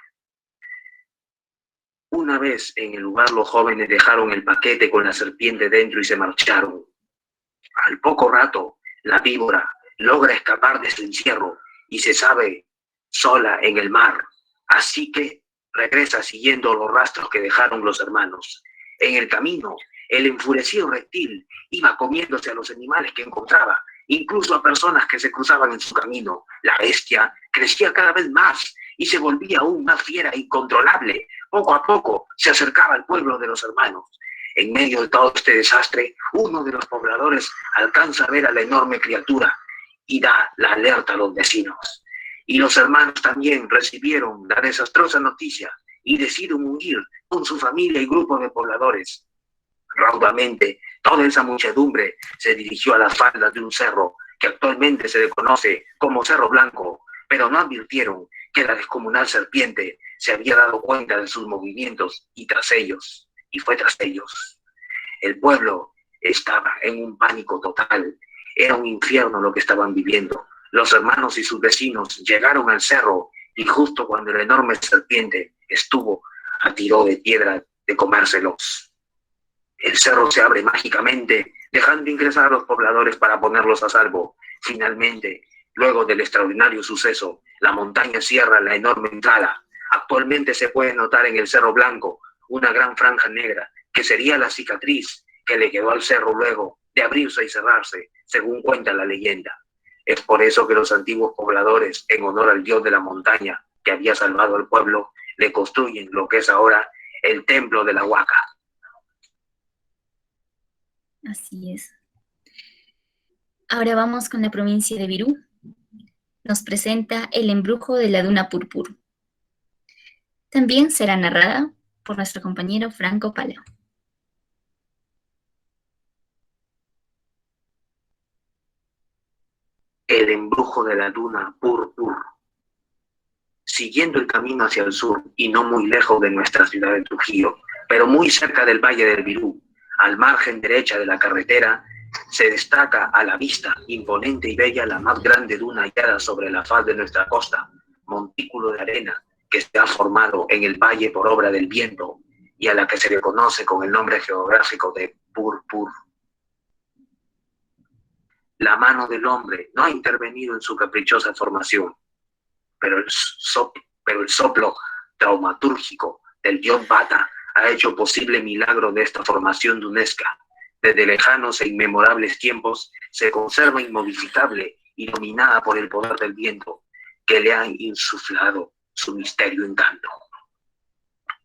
Una vez en el lugar, los jóvenes dejaron el paquete con la serpiente dentro y se marcharon. Al poco rato, la víbora logra escapar de su encierro y se sabe sola en el mar, así que regresa siguiendo los rastros que dejaron los hermanos. En el camino, el enfurecido reptil iba comiéndose a los animales que encontraba, incluso a personas que se cruzaban en su camino. La bestia crecía cada vez más y se volvía aún más fiera e incontrolable. Poco a poco se acercaba al pueblo de los hermanos. En medio de todo este desastre, uno de los pobladores alcanza a ver a la enorme criatura y da la alerta a los vecinos. Y los hermanos también recibieron la desastrosa noticia y deciden huir con su familia y grupo de pobladores. Raudamente, toda esa muchedumbre se dirigió a las faldas de un cerro que actualmente se le conoce como Cerro Blanco, pero no advirtieron que la descomunal serpiente se había dado cuenta de sus movimientos y fue tras ellos. El pueblo estaba en un pánico total. Era un infierno lo que estaban viviendo. Los hermanos y sus vecinos llegaron al cerro y justo cuando la enorme serpiente estuvo a tiro de piedra de comérselos. El cerro se abre mágicamente, dejando ingresar a los pobladores para ponerlos a salvo. Finalmente, luego del extraordinario suceso, la montaña cierra la enorme entrada. Actualmente se puede notar en el Cerro Blanco una gran franja negra, que sería la cicatriz que le quedó al cerro luego de abrirse y cerrarse, según cuenta la leyenda. Es por eso que los antiguos pobladores, en honor al dios de la montaña que había salvado al pueblo, le construyen lo que es ahora el Templo de la Huaca. Así es. Ahora vamos con la provincia de Virú. Nos presenta El embrujo de la Duna Purpur. También será narrada por nuestro compañero Franco Pala. El embrujo de la Duna Purpur. Siguiendo el camino hacia el sur y no muy lejos de nuestra ciudad de Trujillo, pero muy cerca del Valle del Virú, al margen derecha de la carretera, se destaca a la vista imponente y bella la más grande duna hallada sobre la faz de nuestra costa, montículo de arena que se ha formado en el valle por obra del viento y a la que se le conoce con el nombre geográfico de Purpur. La mano del hombre no ha intervenido en su caprichosa formación, pero el soplo traumatúrgico del dios Bata ha hecho posible el milagro de esta formación dunesca. Desde lejanos e inmemorables tiempos se conserva inmodificable y dominada por el poder del viento que le ha insuflado su misterio encanto.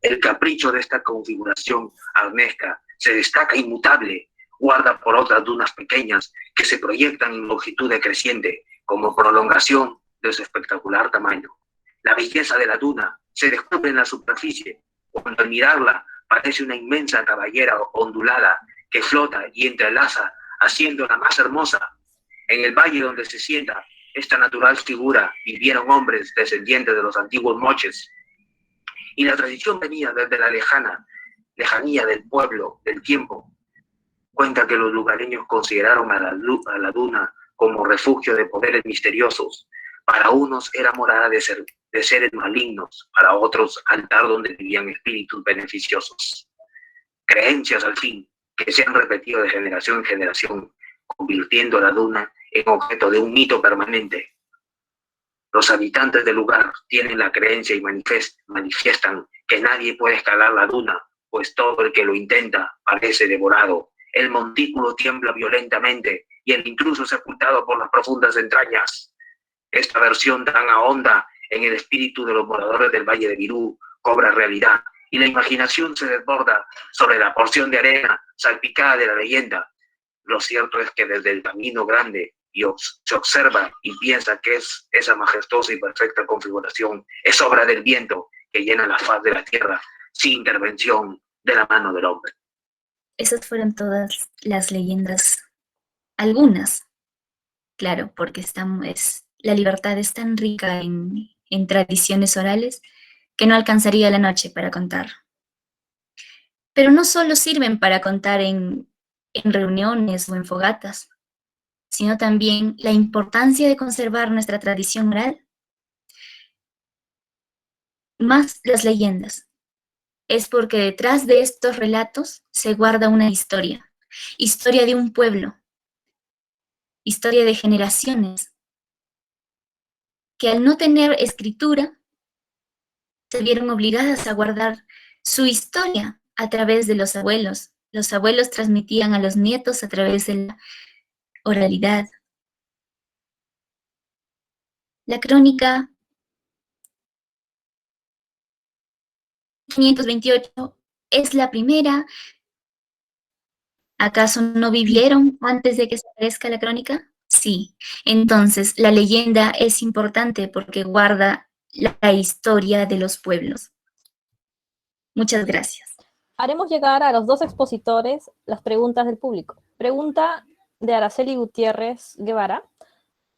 El capricho de esta configuración arnesca se destaca inmutable, guarda por otras dunas pequeñas que se proyectan en longitud decreciente como prolongación de su espectacular tamaño. La belleza de la duna se descubre en la superficie, cuando al mirarla parece una inmensa cabellera ondulada que flota y entrelaza, haciéndola más hermosa. En el valle donde se sienta esta natural figura vivieron hombres descendientes de los antiguos moches, y la tradición venía desde la lejanía del pueblo, del tiempo. Cuenta que los lugareños consideraron a la duna como refugio de poderes misteriosos. Para unos era morada de seres malignos, para otros altar donde vivían espíritus beneficiosos. Creencias, al fin, que se han repetido de generación en generación, convirtiendo a la duna en objeto de un mito permanente. Los habitantes del lugar tienen la creencia y manifiestan que nadie puede escalar la duna, pues todo el que lo intenta parece devorado. El montículo tiembla violentamente y el intruso es sepultado por las profundas entrañas. Esta versión tan ahonda en el espíritu de los moradores del Valle de Virú cobra realidad y la imaginación se desborda sobre la porción de arena salpicada de la leyenda. Lo cierto es que desde el Camino Grande se observa y piensa que esa majestuosa y perfecta configuración es obra del viento que llena la faz de la tierra sin intervención de la mano del hombre. Esas fueron todas las leyendas, algunas, claro, porque la libertad es tan rica en tradiciones orales que no alcanzaría la noche para contar. Pero no solo sirven para contar en reuniones o en fogatas, sino también la importancia de conservar nuestra tradición oral, más las leyendas. Es porque detrás de estos relatos se guarda una historia de un pueblo, historia de generaciones, que al no tener escritura, se vieron obligadas a guardar su historia a través de los abuelos. Los abuelos transmitían a los nietos a través de la oralidad. La crónica 528 es la primera. ¿Acaso no vivieron antes de que se aparezca la crónica? Sí. Entonces, la leyenda es importante porque guarda la historia de los pueblos. Muchas gracias. Haremos llegar a los dos expositores las preguntas del público. Pregunta de Araceli Gutiérrez Guevara.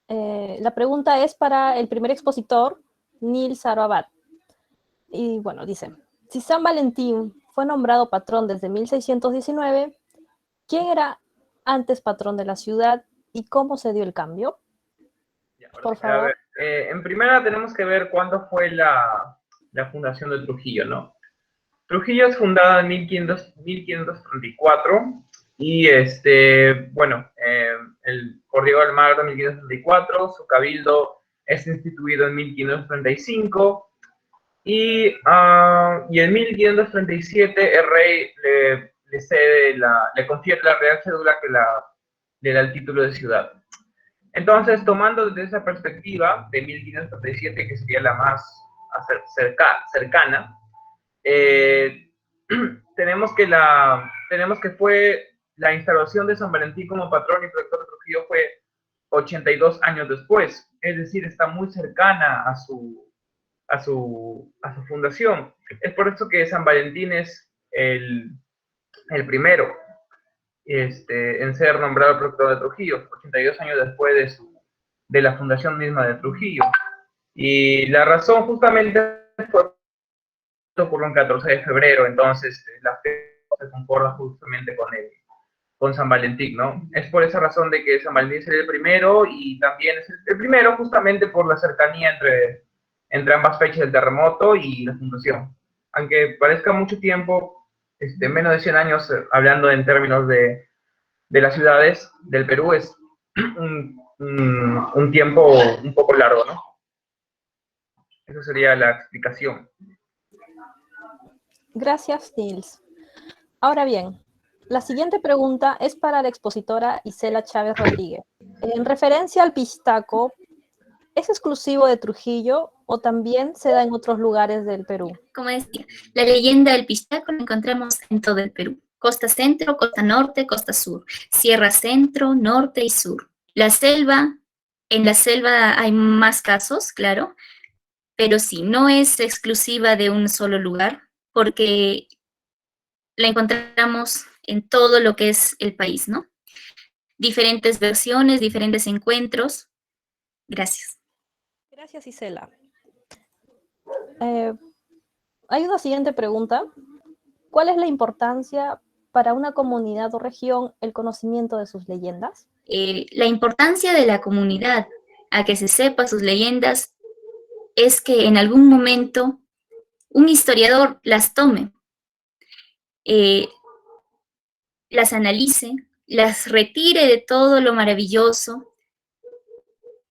La pregunta es para el primer expositor, Nils Abad. Y bueno, dice, si San Valentín fue nombrado patrón desde 1619, ¿quién era antes patrón de la ciudad y cómo se dio el cambio? Por favor. En primera tenemos que ver cuándo fue la fundación de Trujillo, ¿no? Trujillo es fundada en 1534 y, por Diego de Almagro en 1534, su cabildo es instituido en 1535 y en 1537 el rey le confiere la real cédula que le da el título de ciudad. Entonces, tomando desde esa perspectiva de 1537, que sería la más cercana, tenemos que fue la instalación de San Valentín como patrón y protector de Trujillo fue 82 años después, es decir, está muy cercana a su fundación. Es por eso que San Valentín es el primero en ser nombrado protector de Trujillo, 82 años después de la fundación misma de Trujillo. Y la razón justamente fue ocurrió el 14 de febrero, entonces la fecha se concorda justamente con San Valentín, ¿no? Es por esa razón de que San Valentín sería el primero y también es el primero justamente por la cercanía entre ambas fechas del terremoto y la fundación. Aunque parezca mucho tiempo, menos de 100 años, hablando en términos de las ciudades del Perú, es un tiempo un poco largo, ¿no? Esa sería la explicación. Gracias, Nils. Ahora bien, la siguiente pregunta es para la expositora Isela Chávez Rodríguez. En referencia al pistaco, ¿es exclusivo de Trujillo o también se da en otros lugares del Perú? Como decía, la leyenda del pistaco la encontramos en todo el Perú. Costa centro, costa norte, costa sur. Sierra centro, norte y sur. En la selva hay más casos, claro, pero sí, no es exclusiva de un solo lugar, porque la encontramos en todo lo que es el país, ¿no? Diferentes versiones, diferentes encuentros. Gracias. Gracias, Isela. Hay una siguiente pregunta. ¿Cuál es la importancia para una comunidad o región el conocimiento de sus leyendas? La importancia de la comunidad a que se sepa sus leyendas es que en algún momento un historiador las tome, las analice, las retire de todo lo maravilloso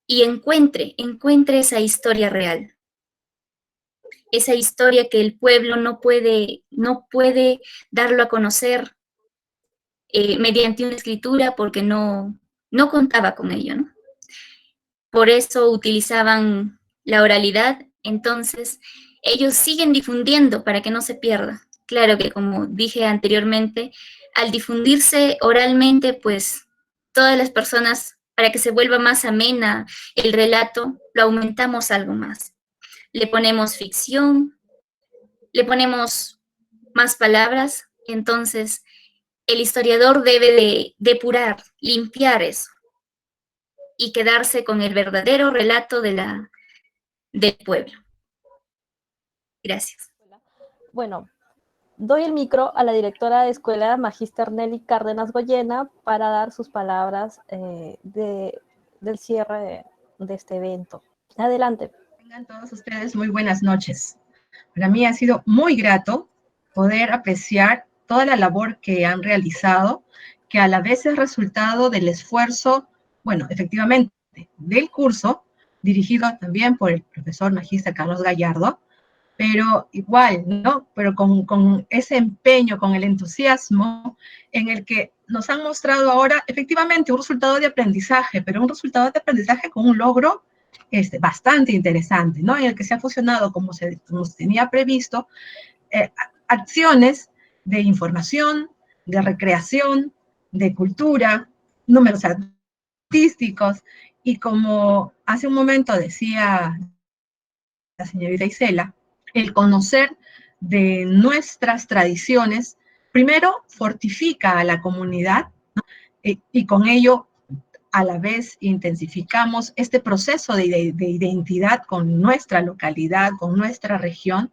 y encuentre esa historia real. Esa historia que el pueblo no puede darlo a conocer mediante una escritura porque no contaba con ello, ¿no? Por eso utilizaban la oralidad, entonces ellos siguen difundiendo para que no se pierda. Claro que, como dije anteriormente, al difundirse oralmente, pues todas las personas Para que se vuelva más amena el relato, lo aumentamos algo más. Le ponemos ficción, le ponemos más palabras, entonces el historiador debe de depurar, limpiar eso y quedarse con el verdadero relato del pueblo. Gracias. Bueno, doy el micro a la directora de escuela, Magíster Nelly Cárdenas Goyena, para dar sus palabras del cierre de este evento. Adelante. Tengan todos ustedes muy buenas noches. Para mí ha sido muy grato poder apreciar toda la labor que han realizado, que a la vez es resultado del esfuerzo, bueno, efectivamente, del curso, dirigido también por el profesor magíster Carlos Gallardo, pero igual, ¿no? Pero con ese empeño, con el entusiasmo en el que nos han mostrado ahora efectivamente un resultado de aprendizaje, pero un resultado de aprendizaje con un logro bastante interesante, ¿no? En el que se ha fusionado, como se tenía previsto, acciones de información, de recreación, de cultura, números artísticos, y como hace un momento decía la señorita Isela, el conocer de nuestras tradiciones, primero fortifica a la comunidad, ¿no? Y con ello a la vez intensificamos este proceso de identidad con nuestra localidad, con nuestra región,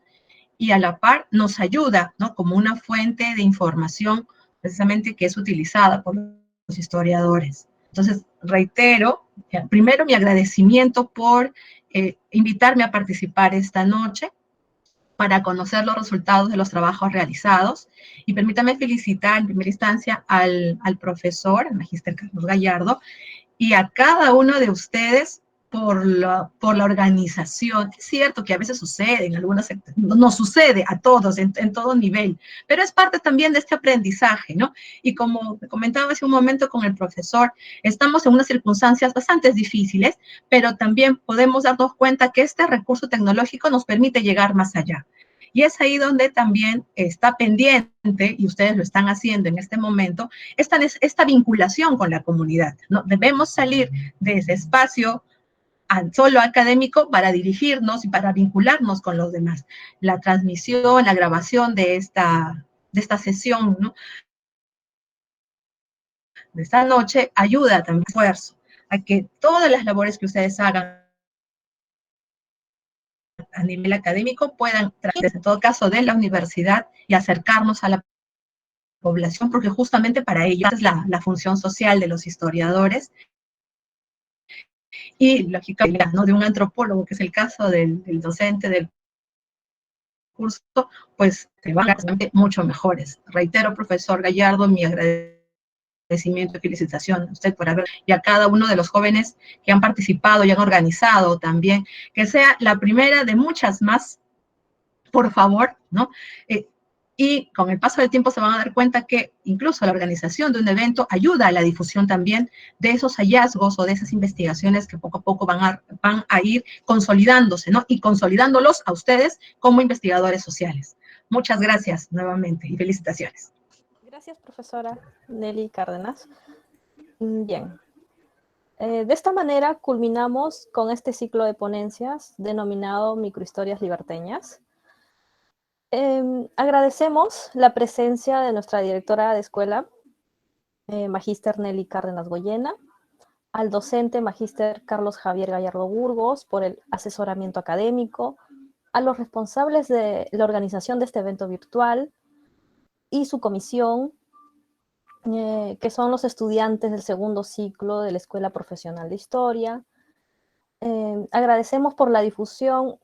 y a la par nos ayuda, ¿no? Como una fuente de información precisamente que es utilizada por los historiadores. Entonces, reitero, primero mi agradecimiento por invitarme a participar esta noche para conocer los resultados de los trabajos realizados. Y permítame felicitar en primera instancia al profesor, al magíster Carlos Gallardo, y a cada uno de ustedes por la organización. Es cierto que a veces sucede, en algunos sectores, no sucede a todos, en todo nivel, pero es parte también de este aprendizaje, ¿no? Y como comentaba hace un momento con el profesor, estamos en unas circunstancias bastante difíciles, pero también podemos darnos cuenta que este recurso tecnológico nos permite llegar más allá. Y es ahí donde también está pendiente, y ustedes lo están haciendo en este momento, esta vinculación con la comunidad, ¿no? Debemos salir de ese espacio solo académico para dirigirnos y para vincularnos con los demás. La transmisión, la grabación de esta sesión, ¿no? De esta noche ayuda también esfuerzo a que todas las labores que ustedes hagan a nivel académico puedan traerse, en todo caso, de la universidad y acercarnos a la población, porque justamente para ello es la función social de los historiadores. Y lógicamente, ¿no? De un antropólogo, que es el caso del docente del curso, pues se van a ser mucho mejores. Reitero, profesor Gallardo, mi agradecimiento y felicitación a usted por haber, y a cada uno de los jóvenes que han participado y han organizado también, que sea la primera de muchas más, por favor, ¿no? Y con el paso del tiempo se van a dar cuenta que incluso la organización de un evento ayuda a la difusión también de esos hallazgos o de esas investigaciones que poco a poco van a ir consolidándose, ¿no? Y consolidándolos a ustedes como investigadores sociales. Muchas gracias nuevamente y felicitaciones. Gracias, profesora Nelly Cárdenas. Bien. De esta manera culminamos con este ciclo de ponencias denominado Microhistorias Liberteñas. Agradecemos la presencia de nuestra directora de escuela, magíster Nelly Cárdenas Goyena, al docente magíster Carlos Javier Gallardo Burgos por el asesoramiento académico, a los responsables de la organización de este evento virtual y su comisión, que son los estudiantes del segundo ciclo de la Escuela Profesional de Historia. Agradecemos por la difusión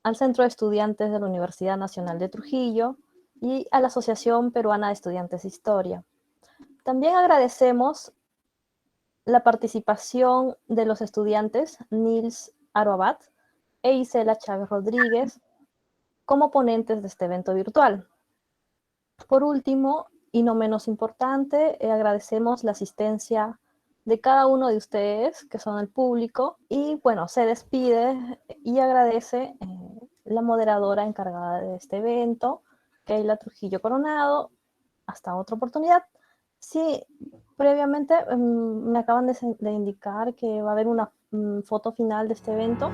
al Centro de Estudiantes de la Universidad Nacional de Trujillo y a la Asociación Peruana de Estudiantes de Historia. También agradecemos la participación de los estudiantes Nils Aroabat e Isela Chávez Rodríguez como ponentes de este evento virtual. Por último, y no menos importante, agradecemos la asistencia de cada uno de ustedes, que son el público, y bueno, se despide y agradece la moderadora encargada de este evento, Keila Trujillo Coronado. Hasta otra oportunidad. Sí, previamente me acaban de indicar que va a haber una foto final de este evento.